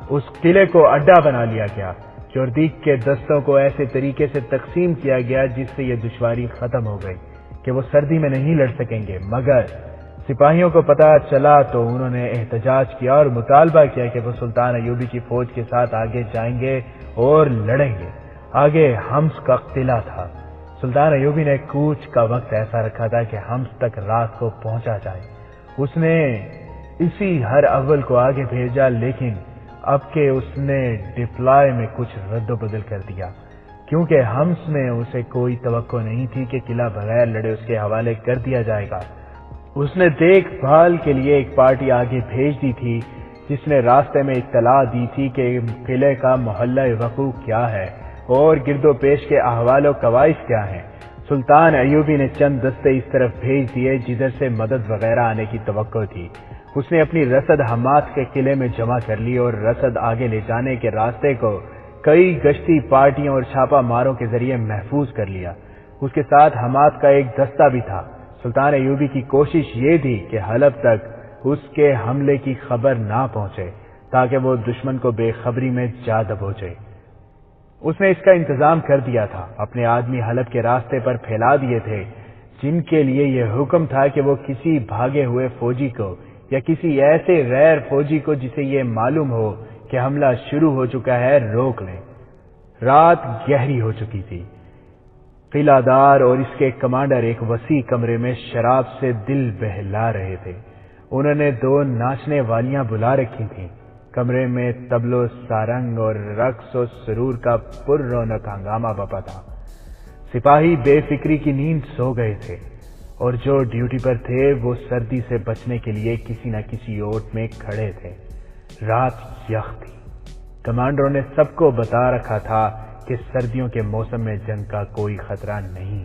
اس قلعے کو اڈا بنا لیا گیا۔ جوردیک کے دستوں کو ایسے طریقے سے تقسیم کیا گیا جس سے یہ دشواری ختم ہو گئی کہ وہ سردی میں نہیں لڑ سکیں گے، مگر سپاہیوں کو پتہ چلا تو انہوں نے احتجاج کیا اور مطالبہ کیا کہ وہ سلطان ایوبی کی فوج کے ساتھ آگے جائیں گے اور لڑیں گے۔ آگے حمص کا قلعہ تھا۔ سلطان ایوبی نے کوچ کا وقت ایسا رکھا تھا کہ حمص تک رات کو پہنچا جائے۔ اس نے اسی ہر اول کو آگے بھیجا، لیکن اب کہ اس نے ڈپلائی میں کچھ رد و بدل کر دیا، کیونکہ حمص میں اسے کوئی توقع نہیں تھی کہ قلعہ بغیر لڑے اس کے حوالے کر دیا جائے گا۔ اس نے دیکھ بھال کے لیے ایک پارٹی آگے بھیج دی تھی جس نے راستے میں اطلاع دی تھی کہ قلعے کا محلہ وقوع کیا ہے اور گرد و پیش کے احوال و قوائف کیا ہیں۔ سلطان ایوبی نے چند دستے اس طرف بھیج دیے جدھر سے مدد وغیرہ آنے کی توقع تھی۔ اس نے اپنی رسد حماد کے قلعے میں جمع کر لی اور رسد آگے لے جانے کے راستے کو کئی گشتی پارٹیوں اور چھاپا ماروں کے ذریعے محفوظ کر لیا۔ اس کے ساتھ حماد کا ایک دستہ بھی تھا۔ سلطان ایوبی کی کوشش یہ تھی کہ حلب تک اس کے حملے کی خبر نہ پہنچے تاکہ وہ دشمن کو بے خبری میں جا دبوچے۔ اس نے اس کا انتظام کر دیا تھا۔ اپنے آدمی حلب کے راستے پر پھیلا دیے تھے، جن کے لیے یہ حکم تھا کہ وہ کسی بھاگے ہوئے فوجی کو یا کسی ایسے غیر فوجی کو جسے یہ معلوم ہو کہ حملہ شروع ہو چکا ہے روک لیں۔ رات گہری ہو چکی تھی۔ قلعہ دار اور اس کے کمانڈر ایک وسیع کمرے میں شراب سے دل بہلا رہے تھے۔ انہوں نے 2 ناچنے والیاں بلا رکھی تھیں۔ کمرے میں طبل و سارنگ اور رقص و سرور کا پر رونق ہنگامہ بپا تھا۔ سپاہی بے فکری کی نیند سو گئے تھے اور جو ڈیوٹی پر تھے وہ سردی سے بچنے کے لیے کسی نہ کسی اوٹ میں کھڑے تھے۔ رات یخ تھی۔ کمانڈروں نے سب کو بتا رکھا تھا کہ سردیوں کے موسم میں جنگ کا کوئی خطرہ نہیں۔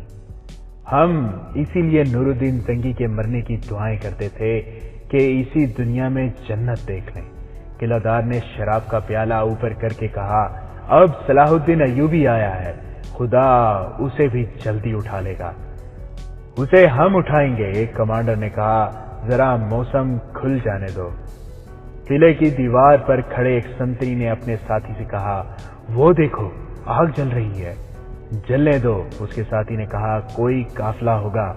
ہم اسی لیے نور الدین زنگی کے مرنے کی دعائیں کرتے تھے کہ اسی دنیا میں جنت دیکھ لیں۔ قلعہ دار نے شراب کا پیالہ اوپر کر کے کہا، اب صلاح الدین ایوبی آیا ہے، خدا اسے بھی جلدی اٹھا لے گا۔ اسے ہم اٹھائیں گے، ایک کمانڈر نے کہا، ذرا موسم کھل جانے دو۔ قلعے کی دیوار پر کھڑے ایک سنتری نے اپنے ساتھی سے کہا، وہ دیکھو آگ جل رہی ہے، جلنے دو۔ اس کے ساتھی نے کہا، کوئی قافلہ ہوگا۔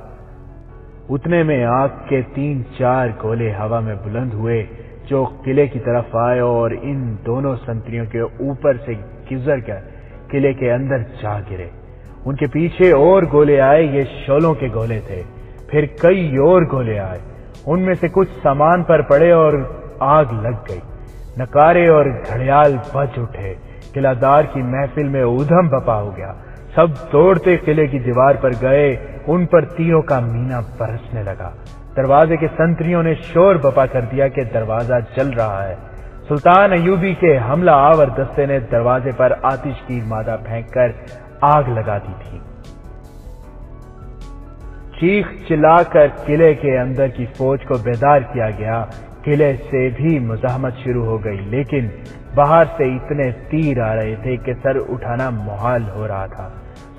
اتنے میں آگ کے 3-4 گولے ہوا میں بلند ہوئے جو قلعے کی طرف آئے اور ان دونوں سنتریوں کے اوپر سے گزر کر قلعے کے اندر جا گرے۔ ان کے پیچھے اور گولے آئے، یہ شعلوں کے گولے تھے۔ پھر کئی اور گولے آئے، ان میں سے کچھ سامان پر پڑے اور آگ لگ گئی۔ نکارے اور گھڑیال بج اٹھے، قلعہ دار کی محفل میں ادھم بپا ہو گیا۔ سب دوڑتے قلعے کی دیوار پر گئے، ان پر تیروں کا مینا برسنے لگا۔ دروازے کے سنتریوں نے شور بپا کر دیا کہ دروازہ جل رہا ہے۔ سلطان ایوبی کے حملہ آور دستے نے دروازے پر آتش کی مادہ پھینک کر آگ لگا دی تھی۔ چیخ چلا کر قلعے کے اندر کی فوج کو بیدار کیا گیا۔ قلعے سے بھی مزاحمت شروع ہو گئی، لیکن باہر سے اتنے تیر آ رہے تھے کہ سر اٹھانا محال ہو رہا تھا۔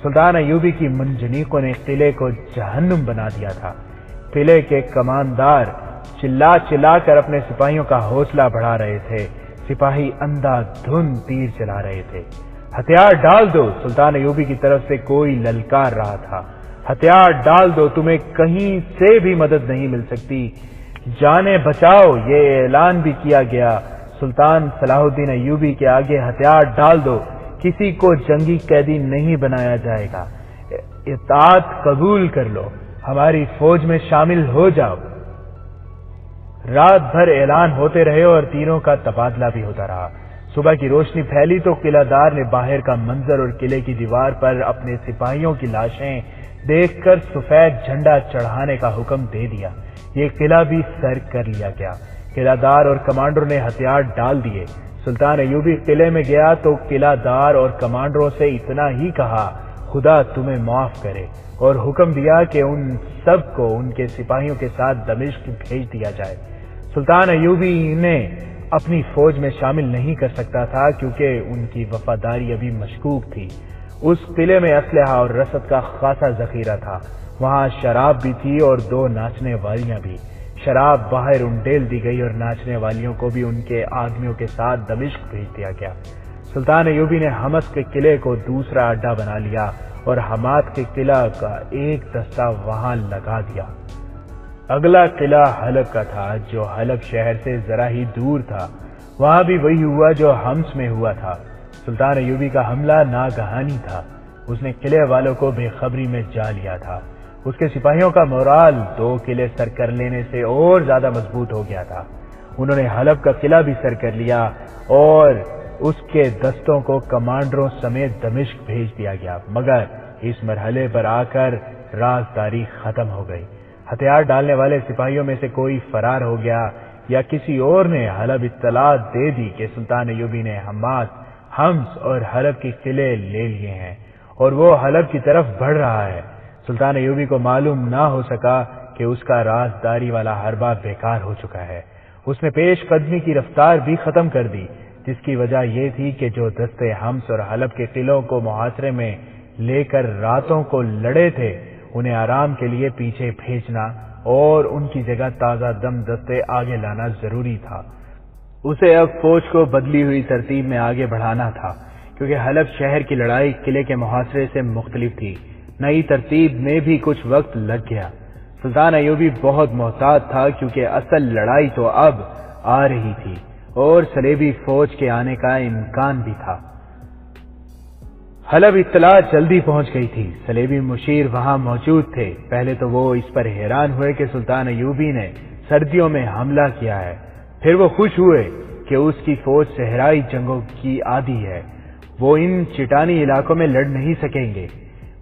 سلطان ایوبی کی منجنیقوں نے قلعے کو جہنم بنا دیا تھا۔ قلعے کے کماندار چلا چلا کر اپنے سپاہیوں کا حوصلہ بڑھا رہے تھے۔ سپاہی اندھا دھند تیر چلا رہے تھے۔ ہتھیار ڈال دو، سلطان ایوبی کی طرف سے کوئی للکار رہا تھا۔ ہتھیار ڈال دو، تمہیں کہیں سے بھی مدد نہیں مل سکتی، جانیں بچاؤ، یہ اعلان بھی کیا گیا۔ سلطان صلاح الدین ایوبی کے آگے ہتھیار ڈال دو، کسی کو جنگی قیدی نہیں بنایا جائے گا، اطاعت قبول کر لو، ہماری فوج میں شامل ہو جاؤ۔ رات بھر اعلان ہوتے رہے اور تیروں کا تبادلہ بھی ہوتا رہا۔ صبح کی روشنی پھیلی تو قلعہ دار نے باہر کا منظر اور قلعے کی دیوار پر اپنے سپاہیوں کی لاشیں دیکھ کر سفید جھنڈا چڑھانے کا حکم دے دیا۔ یہ قلعہ بھی سر کر لیا گیا۔ قلعہ دار اور کمانڈروں نے ہتھیار ڈال دیے۔ سلطان ایوبی قلعے میں گیا تو قلعہ دار اور کمانڈروں سے اتنا ہی کہا، خدا تمہیں معاف کرے، اور حکم دیا کہ ان سب کو ان کے سپاہیوں کے ساتھ دمشق بھیج دیا جائے۔ سلطان ایوبی انہیں اپنی فوج میں شامل نہیں کر سکتا تھا کیونکہ ان کی وفاداری ابھی مشکوک تھی۔ اس قلعے میں اسلحہ اور رسد کا خاصا ذخیرہ تھا۔ وہاں شراب بھی تھی اور 2 ناچنے والیاں بھی۔ شراب باہر انڈیل دی گئی اور ناچنے والیوں کو بھی ان کے آدمیوں کے ساتھ دمشق بھیج دیا گیا۔ سلطان ایوبی نے حمص کے قلعے کو دوسرا اڈا بنا لیا اور حماد کے قلعہ کا ایک دستہ وہاں لگا دیا۔ اگلا قلعہ حلب کا تھا جو حلب شہر سے ذرا ہی دور تھا۔ وہاں بھی وہی ہوا جو حمص میں ہوا تھا۔ سلطان ایوبی کا حملہ ناگہانی تھا۔ اس نے قلعے والوں کو بے خبری میں جا لیا تھا۔ اس کے سپاہیوں کا مورال 2 قلعے سر کر لینے سے اور زیادہ مضبوط ہو گیا تھا۔ انہوں نے حلب کا قلعہ بھی سر کر لیا اور اس کے دستوں کو کمانڈروں سمیت دمشق بھیج دیا گیا، مگر اس مرحلے پر آ کر رازداری ختم ہو گئی۔ ہتھیار ڈالنے والے سپاہیوں میں سے کوئی فرار ہو گیا یا کسی اور نے حلب اطلاع دے دی کہ سلطان ایوبی نے حماد، حمص اور حلب کے قلعے لے لیے ہیں اور وہ حلب کی طرف بڑھ رہا ہے۔ سلطان ایوبی کو معلوم نہ ہو سکا کہ اس کا رازداری والا حربہ بیکار ہو چکا ہے۔ اس نے پیش قدمی کی رفتار بھی ختم کر دی، جس کی وجہ یہ تھی کہ جو دستے حمص اور حلب کے قلعوں کو محاصرے میں لے کر راتوں کو لڑے تھے، انہیں آرام کے لیے پیچھے بھیجنا اور ان کی جگہ تازہ دم دستے آگے لانا ضروری تھا۔ اسے اب فوج کو بدلی ہوئی ترتیب میں آگے بڑھانا تھا، کیونکہ حلب شہر کی لڑائی قلعے کے محاصرے سے مختلف تھی۔ نئی ترتیب میں بھی کچھ وقت لگ گیا۔ سلطان ایوبی بہت محتاط تھا کیونکہ اصل لڑائی تو اب آ رہی تھی اور صلیبی فوج کے آنے کا امکان بھی تھا۔ حلب اطلاع جلدی پہنچ گئی تھی۔ صلیبی مشیر وہاں موجود تھے۔ پہلے تو وہ اس پر حیران ہوئے کہ سلطان ایوبی نے سردیوں میں حملہ کیا ہے، پھر وہ خوش ہوئے کہ اس کی فوج صحرائی جنگوں کی عادی ہے، وہ ان چٹانی علاقوں میں لڑ نہیں سکیں گے۔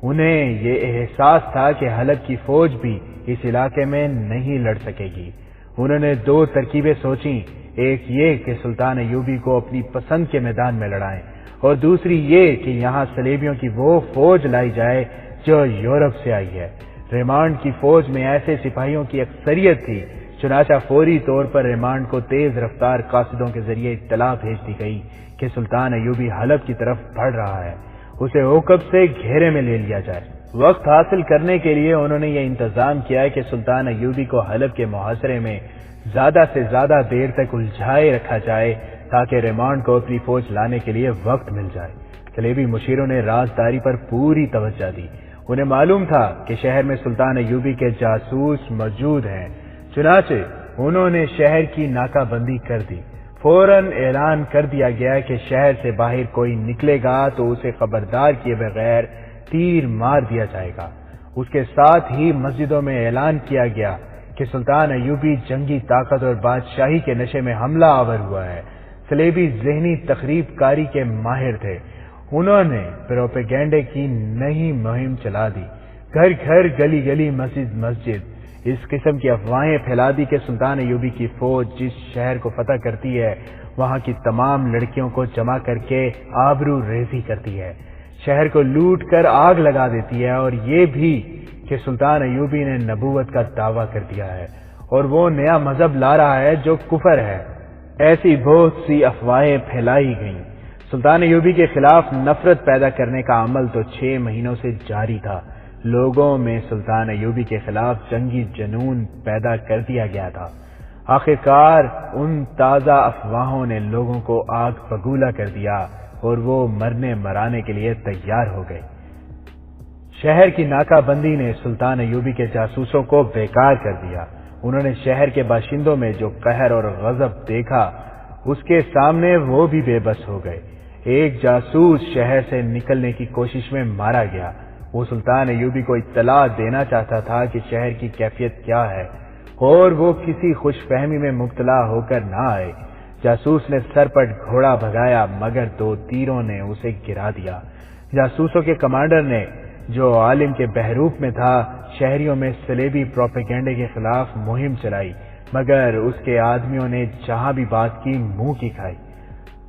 انہیں یہ احساس تھا کہ حلب کی فوج بھی اس علاقے میں نہیں لڑ سکے گی۔ انہوں نے 2 ترکیبیں سوچیں، ایک یہ کہ سلطان ایوبی کو اپنی پسند کے میدان میں لڑائیں، اور دوسری یہ کہ یہاں صلیبیوں کی وہ فوج لائی جائے جو یورپ سے آئی ہے۔ ریمانڈ کی فوج میں ایسے سپاہیوں کی اکثریت تھی، چنانچہ فوری طور پر ریمانڈ کو تیز رفتار قاصدوں کے ذریعے اطلاع بھیج دی گئی کہ سلطان ایوبی حلب کی طرف بڑھ رہا ہے، اسے عقب سے گھیرے میں لے لیا جائے۔ وقت حاصل کرنے کے لیے انہوں نے یہ انتظام کیا کہ سلطان ایوبی کو حلب کے محاصرے میں زیادہ سے زیادہ دیر تک الجھائے رکھا جائے تاکہ ریمانڈ کو اپنی فوج لانے کے لیے وقت مل جائے۔ صلیبی مشیروں نے رازداری پر پوری توجہ دی، انہیں معلوم تھا کہ شہر میں سلطان ایوبی کے جاسوس موجود ہیں، چنانچہ انہوں نے شہر کی ناکہ بندی کر دی۔ فوراً اعلان کر دیا گیا کہ شہر سے باہر کوئی نکلے گا تو اسے خبردار کیے بغیر تیر مار دیا جائے گا۔ اس کے ساتھ ہی مسجدوں میں اعلان کیا گیا کہ سلطان ایوبی جنگی طاقت اور بادشاہی کے نشے میں حملہ آور ہوا ہے۔ صلیبی ذہنی تخریب کاری کے ماہر تھے، انہوں نے پروپیگنڈے کی نئی مہم چلا دی، گھر گھر گلی گلی مسجد مسجد اس قسم کی افواہیں پھیلا دی کہ سلطان ایوبی کی فوج جس شہر کو فتح کرتی ہے وہاں کی تمام لڑکیوں کو جمع کر کے آبرو ریزی کرتی ہے، شہر کو لوٹ کر آگ لگا دیتی ہے، اور یہ بھی کہ سلطان ایوبی نے نبوت کا دعویٰ کر دیا ہے اور وہ نیا مذہب لا رہا ہے جو کفر ہے۔ ایسی بہت سی افواہیں پھیلائی گئیں۔ سلطان ایوبی کے خلاف نفرت پیدا کرنے کا عمل تو 6 مہینوں سے جاری تھا، لوگوں میں سلطان ایوبی کے خلاف جنگی جنون پیدا کر دیا گیا تھا۔ آخرکار ان تازہ افواہوں نے لوگوں کو آگ بگولا کر دیا اور وہ مرنے مرانے کے لیے تیار ہو گئے۔ شہر کی ناکہ بندی نے سلطان ایوبی کے جاسوسوں کو بیکار کر دیا، انہوں نے شہر کے باشندوں میں جو قہر اور غضب دیکھا اس کے سامنے وہ بھی بے بس ہو گئے۔ ایک جاسوس شہر سے نکلنے کی کوشش میں مارا گیا، وہ سلطان ایوبی کو اطلاع دینا چاہتا تھا کہ شہر کی کیفیت کیا ہے اور وہ کسی خوش فہمی میں مبتلا ہو کر نہ آئے۔ جاسوس نے سرپٹ گھوڑا بھگایا مگر 2 تیروں نے اسے گرا دیا۔ جاسوسوں کے کمانڈر نے جو عالم کے بحروپ میں تھا شہریوں میں صلیبی پروپیگنڈے کے خلاف مہم چلائی، مگر اس کے آدمیوں نے جہاں بھی بات کی منہ کی کھائی۔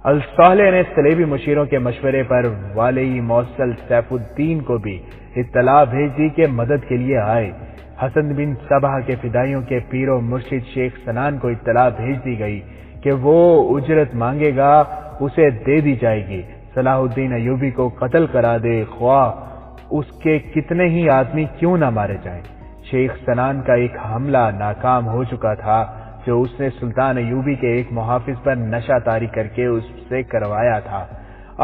الصالح نے صلیبی مشیروں کے مشورے پر والی موصل سیف الدین کو بھی اطلاع بھیج دی کہ مدد کے لیے آئے۔ حسن بن صبح کے فدائیوں کے پیر و مرشد شیخ سنان کو اطلاع بھیج دی گئی کہ وہ اجرت مانگے گا اسے دے دی جائے گی، صلاح الدین ایوبی کو قتل کرا دے خواہ اس کے کتنے ہی آدمی کیوں نہ مارے جائیں۔ شیخ سنان کا ایک حملہ ناکام ہو چکا تھا جو اس نے سلطان ایوبی کے ایک محافظ پر نشہ طاری کر کے اس سے کروایا تھا۔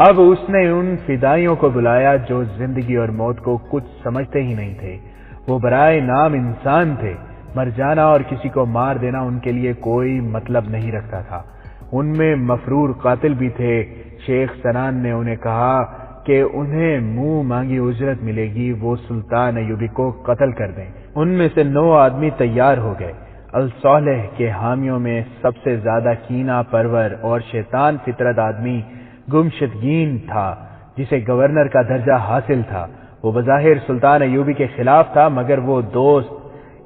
اب اس نے ان فدائیوں کو بلایا جو زندگی اور موت کو کچھ سمجھتے ہی نہیں تھے، وہ برائے نام انسان تھے، مر جانا اور کسی کو مار دینا ان کے لیے کوئی مطلب نہیں رکھتا تھا۔ ان میں مفرور قاتل بھی تھے۔ شیخ سنان نے انہیں کہا کہ انہیں منہ مانگی اجرت ملے گی، وہ سلطان ایوبی کو قتل کر دیں۔ ان میں سے 9 آدمی تیار ہو گئے۔ الصالح کے حامیوں میں سب سے زیادہ کینہ پرور اور شیطان فطرت آدمی گمشدگین تھا جسے گورنر کا درجہ حاصل تھا۔ وہ بظاہر سلطان ایوبی کے خلاف تھا مگر وہ دوست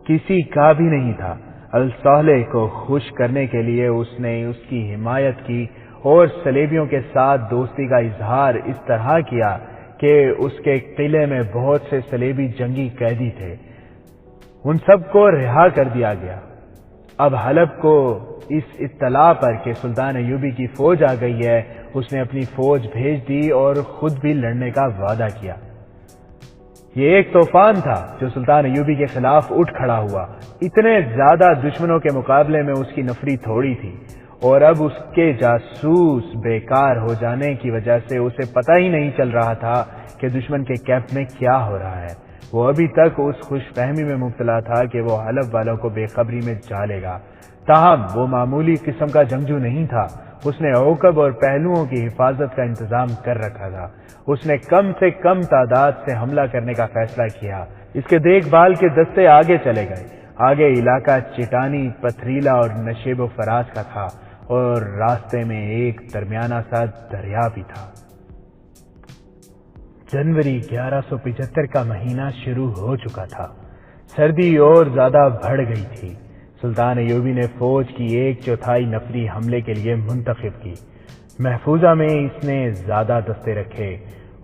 کسی کا بھی نہیں تھا۔ الصالح کو خوش کرنے کے لیے اس نے اس کی حمایت کی اور صلیبیوں کے ساتھ دوستی کا اظہار اس طرح کیا کہ اس کے قلعے میں بہت سے صلیبی جنگی قیدی تھے، ان سب کو رہا کر دیا گیا۔ اب حلب کو اس اطلاع پر کہ سلطان ایوبی کی فوج آ گئی ہے اس نے اپنی فوج بھیج دی اور خود بھی لڑنے کا وعدہ کیا۔ یہ ایک طوفان تھا جو سلطان ایوبی کے خلاف اٹھ کھڑا ہوا۔ اتنے زیادہ دشمنوں کے مقابلے میں اس کی نفری تھوڑی تھی، اور اب اس کے جاسوس بیکار ہو جانے کی وجہ سے اسے پتہ ہی نہیں چل رہا تھا کہ دشمن کے کیمپ میں کیا ہو رہا ہے۔ وہ ابھی تک اس خوش فہمی میں مبتلا تھا کہ وہ حلب والوں کو بے خبری میں جالے گا، تاہم وہ معمولی قسم کا جنگجو نہیں تھا، اس نے عقب اور پہلوؤں کی حفاظت کا انتظام کر رکھا تھا۔ اس نے کم سے کم تعداد سے حملہ کرنے کا فیصلہ کیا۔ اس کے دیکھ بھال کے دستے آگے چلے گئے۔ آگے علاقہ چٹانی، پتھریلا اور نشیب و فراز کا تھا اور راستے میں ایک درمیانہ سا دریا بھی تھا۔ جنوری 1175 کا مہینہ شروع ہو چکا تھا۔ سردی اور زیادہ بڑھ گئی تھی۔ سلطان ایوبی نے فوج کی 1/4 نفری حملے کے لیے منتخب کی۔ محفوظہ میں اس نے زیادہ دستے رکھے۔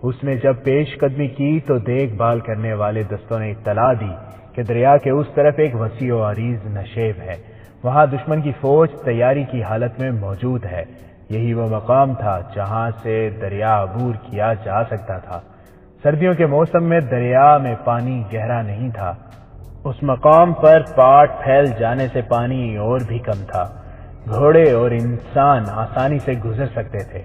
اس نے جب پیش قدمی کی تو دیکھ بھال کرنے والے دستوں نے اطلاع دی کہ دریا کے اس طرف ایک وسیع و عریض نشیب ہے، وہاں دشمن کی فوج تیاری کی حالت میں موجود ہے۔ یہی وہ مقام تھا جہاں سے دریا عبور کیا جا سکتا تھا۔ سردیوں کے موسم میں دریا میں پانی گہرا نہیں تھا، اس مقام پر پاٹ پھیل جانے سے پانی اور بھی کم تھا، گھوڑے اور انسان آسانی سے گزر سکتے تھے۔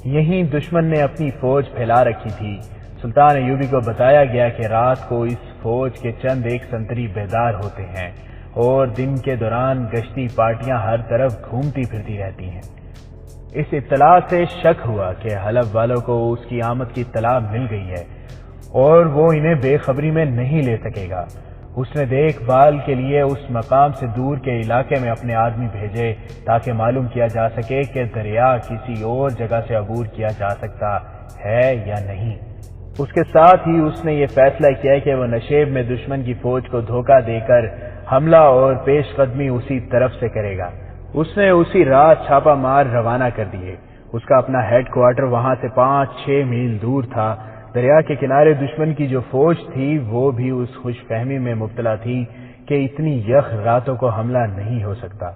یہیں دشمن نے اپنی فوج پھیلا رکھی تھی۔ سلطان ایوبی کو بتایا گیا کہ رات کو اس فوج کے چند ایک سنتری بیدار ہوتے ہیں اور دن کے دوران گشتی پارٹیاں ہر طرف گھومتی پھرتی رہتی ہیں۔ اس اطلاع سے شک ہوا کہ حلب والوں کو اس کی آمد کی اطلاع مل گئی ہے اور وہ انہیں بے خبری میں نہیں لے سکے گا۔ اس نے دیکھ بھال کے لیے اس مقام سے دور کے علاقے میں اپنے آدمی بھیجے تاکہ معلوم کیا جا سکے کہ دریا کسی اور جگہ سے عبور کیا جا سکتا ہے یا نہیں۔ اس کے ساتھ ہی اس نے یہ فیصلہ کیا کہ وہ نشیب میں دشمن کی فوج کو دھوکہ دے کر حملہ اور پیش قدمی اسی طرف سے کرے گا۔ اس نے اسی رات چھاپہ مار روانہ کر دیے۔ اس کا اپنا ہیڈ کوارٹر وہاں سے 5-6 میل دور تھا۔ دریا کے کنارے دشمن کی جو فوج تھی وہ بھی اس خوش فہمی میں مبتلا تھی کہ اتنی یخ راتوں کو حملہ نہیں ہو سکتا۔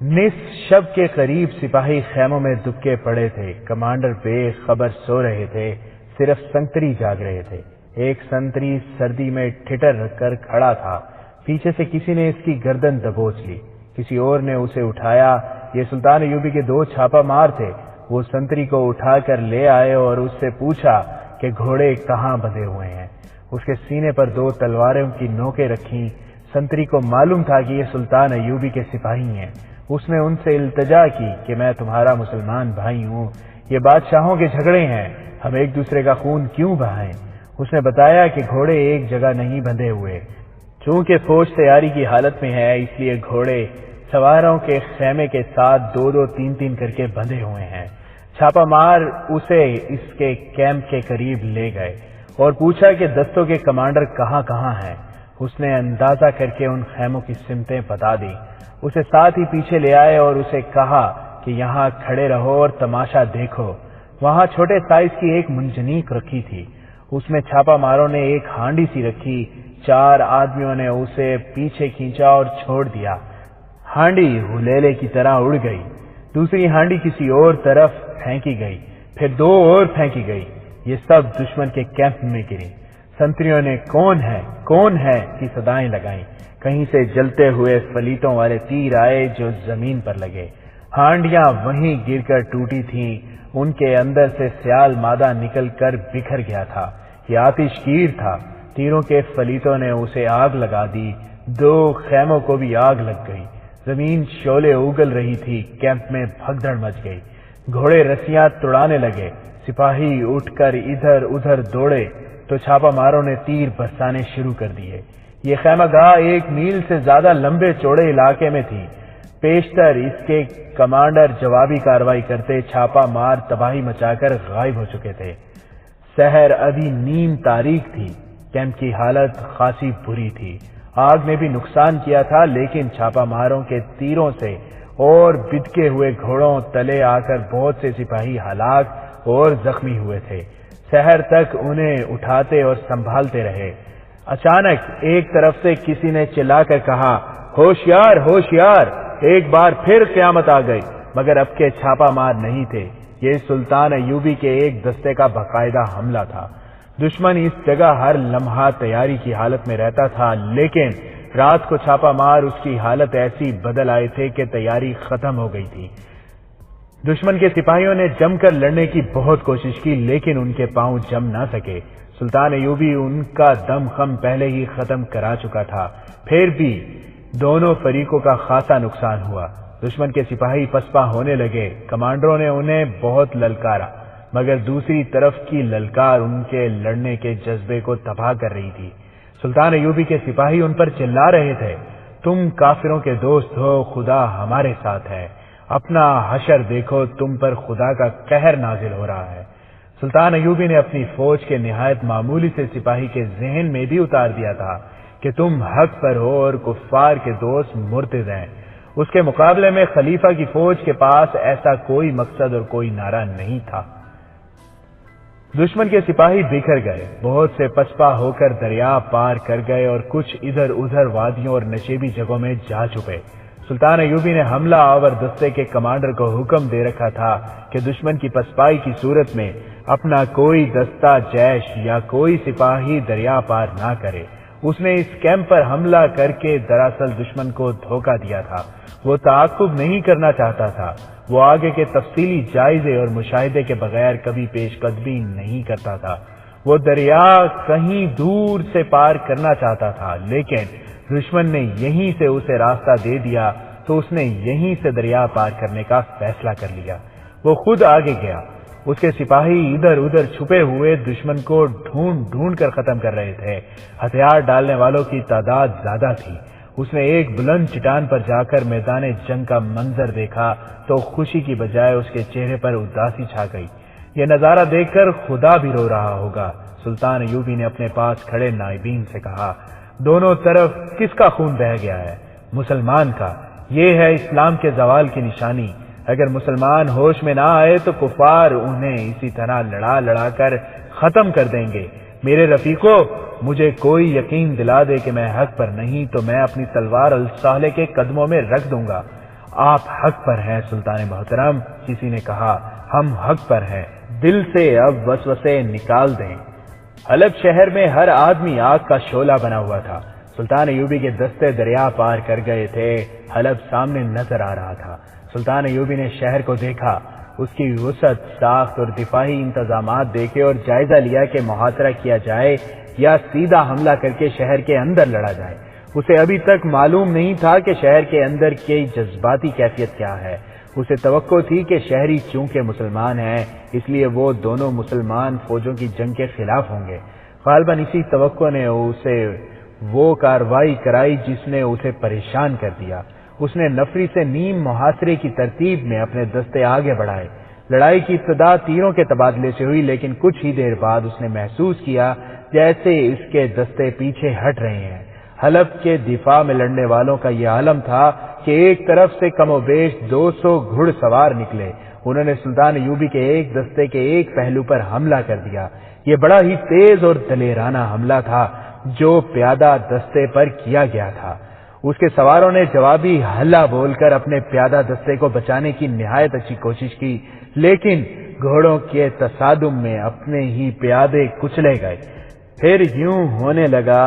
نصف شب کے قریب سپاہی خیموں میں دبکے پڑے تھے۔ کمانڈر بے خبر سو رہے تھے، صرف سنتری جاگ رہے تھے۔ ایک سنتری سردی میں ٹھٹر رکھ کر کھڑا تھا، پیچھے سے کسی نے اس کی گردن دبوچ لی، کسی اور نے اسے اٹھایا۔ یہ سلطان ایوبی کے 2 چھاپہ مار تھے۔ وہ سنتری کو اٹھا کر لے آئے اور اس سے پوچھا کہ گھوڑے کہاں بندھے ہوئے ہیں۔ اس کے سینے پر 2 تلواروں کی نوکیں رکھیں۔ سنتری کو معلوم تھا کہ یہ سلطان ایوبی کے سپاہی ہیں۔ اس نے ان سے التجا کی کہ میں تمہارا مسلمان بھائی ہوں، یہ بادشاہوں کے جھگڑے ہیں، ہم ایک دوسرے کا خون کیوں بہائیں۔ اس نے بتایا کہ گھوڑے ایک جگہ نہیں بندھے ہوئے، چونکہ فوج تیاری کی حالت میں ہے اس لیے گھوڑے سواروں کے خیمے کے ساتھ 2-2 3-3 کر کے بندھے ہوئے ہیں۔ چھاپا مار اسے اس کے کیمپ کے قریب لے گئے اور پوچھا کہ دستوں کے کمانڈر کہاں کہاں ہیں۔ اس نے اندازہ کر کے ان خیموں کی سمتیں بتا دی۔ اسے ساتھ ہی پیچھے لے آئے اور اسے کہا کہ یہاں کھڑے رہو اور تماشا دیکھو۔ وہاں چھوٹے سائز کی ایک منجنیق رکھی تھی، اس میں چھاپا ماروں نے ایک ہانڈی سی رکھی۔ 4 آدمیوں نے اسے پیچھے کھینچا اور چھوڑ دیا۔ ہانڈی ہلیلے کی طرح اڑ گئی، دوسری ہانڈی کسی اور طرف پھینکی گئی، پھر 2 اور پھینکی گئی۔ یہ سب دشمن کے کیمپ میں گری۔ سنتریوں نے کون ہے کی صدائیں لگائیں۔ کہیں سے جلتے ہوئے فلیتوں والے تیر آئے جو زمین پر لگے۔ ہانڈیاں وہیں گر کر ٹوٹی تھیں، ان کے اندر سے سیال مادہ نکل کر بکھر گیا تھا۔ یہ آتش گیر تھا۔ تیروں کے فلیتوں نے اسے آگ لگا دی۔ 2 خیموں کو بھی آگ لگ گئی۔ زمین شعلے اگل رہی تھی۔ کیمپ میں بھگدڑ مچ گئی۔ گھوڑے رسیاں توڑانے لگے۔ سپاہی اٹھ کر ادھر ادھر دوڑے تو چھاپا ماروں نے تیر برسانے شروع کر دیے۔ یہ خیمہ گاہ 1 میل سے زیادہ لمبے چوڑے علاقے میں تھی۔ پیشتر اس کے کمانڈر جوابی کارروائی کرتے، چھاپا مار تباہی مچا کر غائب ہو چکے تھے۔ سحر ابھی نیم تاریخ تھی۔ کیمپ کی حالت خاصی بری تھی۔ آگ نے بھی نقصان کیا تھا، لیکن چھاپا ماروں کے تیروں سے اور بدکے ہوئے گھوڑوں تلے آ کر بہت سے سپاہی ہلاک اور زخمی ہوئے تھے۔ سحر تک انہیں اٹھاتے اور سنبھالتے رہے۔ اچانک ایک طرف سے کسی نے چلا کر کہا، ہوشیار ہوشیار، ایک بار پھر قیامت آ گئی۔ مگر اب کے چھاپا مار نہیں تھے، یہ سلطان ایوبی کے ایک دستے کا باقاعدہ حملہ تھا۔ دشمن اس جگہ ہر لمحہ تیاری کی حالت میں رہتا تھا، لیکن رات کو چھاپا مار اس کی حالت ایسی بدل آئے تھے کہ تیاری ختم ہو گئی تھی۔ دشمن کے سپاہیوں نے جم کر لڑنے کی بہت کوشش کی، لیکن ان کے پاؤں جم نہ سکے۔ سلطان ایوبی ان کا دم خم پہلے ہی ختم کرا چکا تھا۔ پھر بھی دونوں فریقوں کا خاصا نقصان ہوا۔ دشمن کے سپاہی پسپا ہونے لگے۔ کمانڈروں نے انہیں بہت للکارا، مگر دوسری طرف کی للکار ان کے لڑنے کے جذبے کو تباہ کر رہی تھی۔ سلطان ایوبی کے سپاہی ان پر چلا رہے تھے، تم کافروں کے دوست ہو، خدا ہمارے ساتھ ہے، اپنا حشر دیکھو، تم پر خدا کا قہر نازل ہو رہا ہے۔ سلطان ایوبی نے اپنی فوج کے نہایت معمولی سے سپاہی کے ذہن میں بھی اتار دیا تھا کہ تم حق پر ہو اور کفار کے دوست مرتد ہیں۔ اس کے مقابلے میں خلیفہ کی فوج کے پاس ایسا کوئی مقصد اور کوئی نعرہ نہیں تھا۔ دشمن کے سپاہی بکھر گئے، بہت سے پسپا ہو کر دریا پار کر گئے اور کچھ ادھر ادھر وادیوں اور نشیبی جگہوں میں جا چھپے۔ سلطان ایوبی نے حملہ آور دستے کے کمانڈر کو حکم دے رکھا تھا کہ دشمن کی پسپائی کی صورت میں اپنا کوئی دستہ جیش یا کوئی سپاہی دریا پار نہ کرے۔ اس نے اس کیمپ پر حملہ کر کے دراصل دشمن کو دھوکہ دیا تھا۔ وہ تعاقب نہیں کرنا چاہتا تھا، وہ آگے کے تفصیلی جائزے اور مشاہدے کے بغیر کبھی پیش قدمی نہیں کرتا تھا۔ وہ دریا کہیں دور سے پار کرنا چاہتا تھا، لیکن دشمن نے یہیں سے اسے راستہ دے دیا تو اس نے یہیں سے دریا پار کرنے کا فیصلہ کر لیا۔ وہ خود آگے گیا۔ اس کے سپاہی ادھر ادھر چھپے ہوئے دشمن کو ڈھونڈ ڈھونڈ کر ختم کر رہے تھے۔ ہتھیار ڈالنے والوں کی تعداد زیادہ تھی۔ اس نے ایک بلند چٹان پر جا کر میدان جنگ کا منظر دیکھا تو خوشی کی بجائے اس کے چہرے پر اداسی چھا گئی۔ یہ نظارہ دیکھ کر خدا بھی رو رہا ہوگا۔ سلطان ایوبی نے اپنے پاس کھڑے نائبین سے کہا، دونوں طرف کس کا خون بہہ گیا ہے؟ مسلمان کا۔ یہ ہے اسلام کے زوال کی نشانی۔ اگر مسلمان ہوش میں نہ آئے تو کفار انہیں اسی طرح لڑا لڑا کر ختم کر دیں گے۔ میرے رفیقو، مجھے کوئی یقین دلا دے کہ میں حق پر نہیں تو میں اپنی تلوار الصالح کے قدموں میں رکھ دوں گا۔ آپ حق پر ہیں سلطان محترم، کسی نے کہا، ہم حق پر ہیں۔ دل سے اب وسوسے نکال دیں۔ حلب شہر میں ہر آدمی آگ کا شعلہ بنا ہوا تھا۔ سلطان ایوبی کے دستے دریا پار کر گئے تھے۔ حلب سامنے نظر آ رہا تھا۔ سلطان ایوبی نے شہر کو دیکھا، اس کی وسعت، ساخت اور دفاعی انتظامات دیکھے اور جائزہ لیا کہ محاصرہ کیا جائے یا سیدھا حملہ کر کے شہر کے اندر لڑا جائے۔ اسے ابھی تک معلوم نہیں تھا کہ شہر کے اندر کی جذباتی کیفیت کیا ہے۔ اسے توقع تھی کہ شہری چونکہ مسلمان ہیں اس لیے وہ دونوں مسلمان فوجوں کی جنگ کے خلاف ہوں گے۔ غالباً اسی توقع نے اسے وہ کارروائی کرائی جس نے اسے پریشان کر دیا۔ اس نے نفری سے نیم محاصرے کی ترتیب میں اپنے دستے آگے بڑھائے۔ لڑائی کی ابتدا تیروں کے تبادلے سے ہوئی، لیکن کچھ ہی دیر بعد اس نے محسوس کیا جیسے اس کے دستے پیچھے ہٹ رہے ہیں۔ حلب کے دفاع میں لڑنے والوں کا یہ عالم تھا کہ ایک طرف سے کم و بیش 200 گھڑ سوار نکلے۔ انہوں نے سلطان ایوبی کے ایک دستے کے ایک پہلو پر حملہ کر دیا۔ یہ بڑا ہی تیز اور دلیرانہ حملہ تھا جو پیادہ دستے پر کیا گیا تھا۔ اس کے سواروں نے جوابی ہلہ بول کر اپنے پیادہ دستے کو بچانے کی نہایت اچھی کوشش کی، لیکن گھوڑوں کے تصادم میں اپنے ہی پیادے کچلے گئے۔ پھر یوں ہونے لگا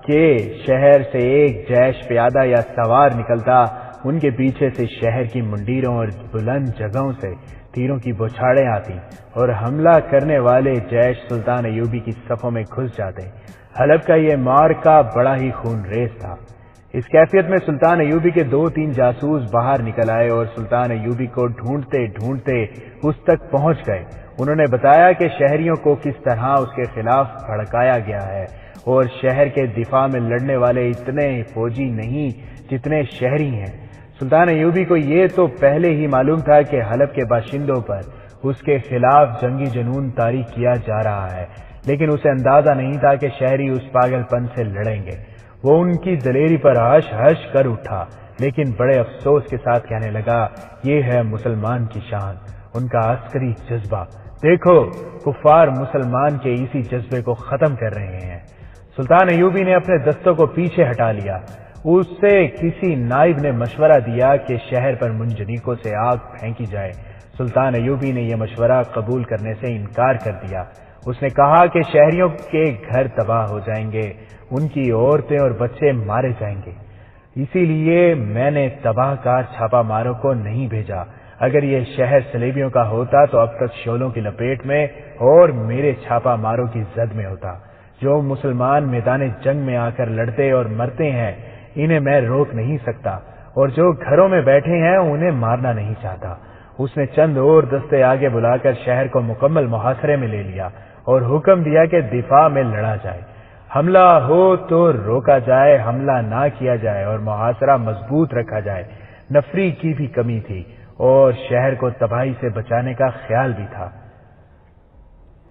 کہ شہر سے ایک جیش پیادہ یا سوار نکلتا، ان کے پیچھے سے شہر کی منڈیروں اور بلند جگہوں سے تیروں کی بوچھاڑیں آتی اور حملہ کرنے والے جیش سلطان ایوبی کی صفوں میں گھس جاتے۔ حلب کا یہ معرکہ بڑا ہی خون ریز تھا۔ اس کیفیت میں سلطان ایوبی کے 2-3 جاسوس باہر نکل آئے اور سلطان ایوبی کو ڈھونڈتے ڈھونڈتے اس تک پہنچ گئے۔ انہوں نے بتایا کہ شہریوں کو کس طرح اس کے خلاف بھڑکایا گیا ہے اور شہر کے دفاع میں لڑنے والے اتنے فوجی نہیں جتنے شہری ہیں۔ سلطان ایوبی کو یہ تو پہلے ہی معلوم تھا کہ حلب کے باشندوں پر اس کے خلاف جنگی جنون طاری کیا جا رہا ہے، لیکن اسے اندازہ نہیں تھا کہ شہری اس پاگل پن سے لڑیں گے۔ وہ ان کی دلیری پر ہش ہش کر اٹھا، لیکن بڑے افسوس کے ساتھ کہنے لگا، یہ ہے مسلمان کی شان، ان کا عسکری جذبہ۔ دیکھو، کفار مسلمان کے اسی جذبے کو ختم کر رہے ہیں۔ سلطان ایوبی نے اپنے دستوں کو پیچھے ہٹا لیا۔ اس سے کسی نائب نے مشورہ دیا کہ شہر پر منجنیقوں سے آگ پھینکی جائے۔ سلطان ایوبی نے یہ مشورہ قبول کرنے سے انکار کر دیا۔ اس نے کہا کہ شہریوں کے گھر تباہ ہو جائیں گے، ان کی عورتیں اور بچے مارے جائیں گے، اسی لیے میں نے تباہ کار چھاپا ماروں کو نہیں بھیجا۔ اگر یہ شہر صلیبیوں کا ہوتا تو اب تک شعلوں کی لپیٹ میں اور میرے چھاپا ماروں کی زد میں ہوتا۔ جو مسلمان میدان جنگ میں آ کر لڑتے اور مرتے ہیں انہیں میں روک نہیں سکتا، اور جو گھروں میں بیٹھے ہیں انہیں مارنا نہیں چاہتا۔ اس نے چند اور دستے آگے بلا کر شہر کو مکمل محاصرے میں لے لیا اور حکم دیا کہ دفاع میں لڑا جائے، حملہ ہو تو روکا جائے، حملہ نہ کیا جائے اور محاصرہ مضبوط رکھا جائے۔ نفری کی بھی کمی تھی اور شہر کو تباہی سے بچانے کا خیال بھی تھا۔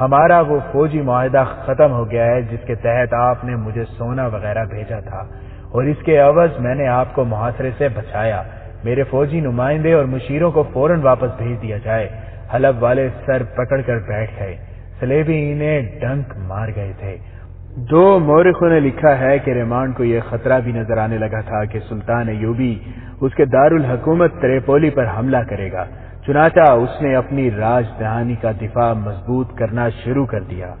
ہمارا وہ فوجی معاہدہ ختم ہو گیا ہے جس کے تحت آپ نے مجھے سونا وغیرہ بھیجا تھا، اور اس کے عوض میں نے آپ کو محاصرے سے بچایا۔ میرے فوجی نمائندے اور مشیروں کو فوراً واپس بھیج دیا جائے۔ حلب والے سر پکڑ کر بیٹھ گئے، صلیبی انہیں ڈنک مار گئے تھے۔ دو مورخوں نے لکھا ہے کہ ریمانڈ کو یہ خطرہ بھی نظر آنے لگا تھا کہ سلطان ایوبی اس کے دارالحکومت تریپولی پر حملہ کرے گا، چنانچہ اس نے اپنی راجدھانی کا دفاع مضبوط کرنا شروع کر دیا۔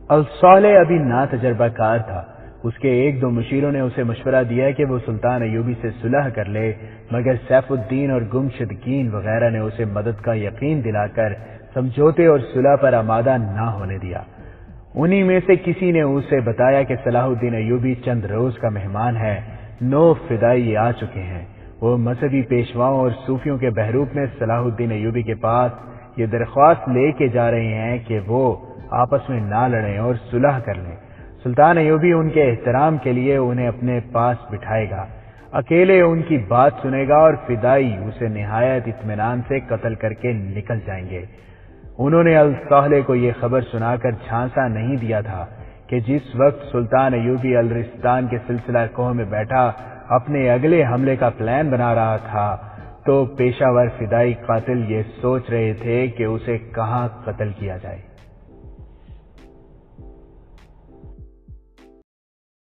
الصالح ابھی ناتجربہ کار تھا۔ اس کے ایک دو مشیروں نے اسے مشورہ دیا کہ وہ سلطان ایوبی سے صلح کر لے، مگر سیف الدین اور گمشدگین وغیرہ نے اسے مدد کا یقین دلا کر سمجھوتے اور صلح پر آمادہ نہ ہونے دیا۔ انہی میں سے کسی نے اسے بتایا کہ صلاح الدین ایوبی چند روز کا مہمان ہے، 9 فدائی آ چکے ہیں۔ وہ مذہبی پیشواؤں اور صوفیوں کے بحروپ میں صلاح الدین ایوبی کے پاس یہ درخواست لے کے جا رہے ہیں کہ وہ آپس میں نہ لڑیں اور صلح کر لیں۔ سلطان ایوبی ان کے احترام کے لیے انہیں اپنے پاس بٹھائے گا، اکیلے ان کی بات سنے گا اور فدائی اسے نہایت اطمینان سے قتل کر کے نکل جائیں گے۔ انہوں نے الصالح کو یہ خبر سنا کر جھانسا نہیں دیا تھا کہ جس وقت سلطان ایوبی الرستان کے سلسلہ کوہ میں بیٹھا اپنے اگلے حملے کا پلان بنا رہا تھا تو پیشہ ور فدائی قاتل یہ سوچ رہے تھے کہ اسے کہاں قتل کیا جائے۔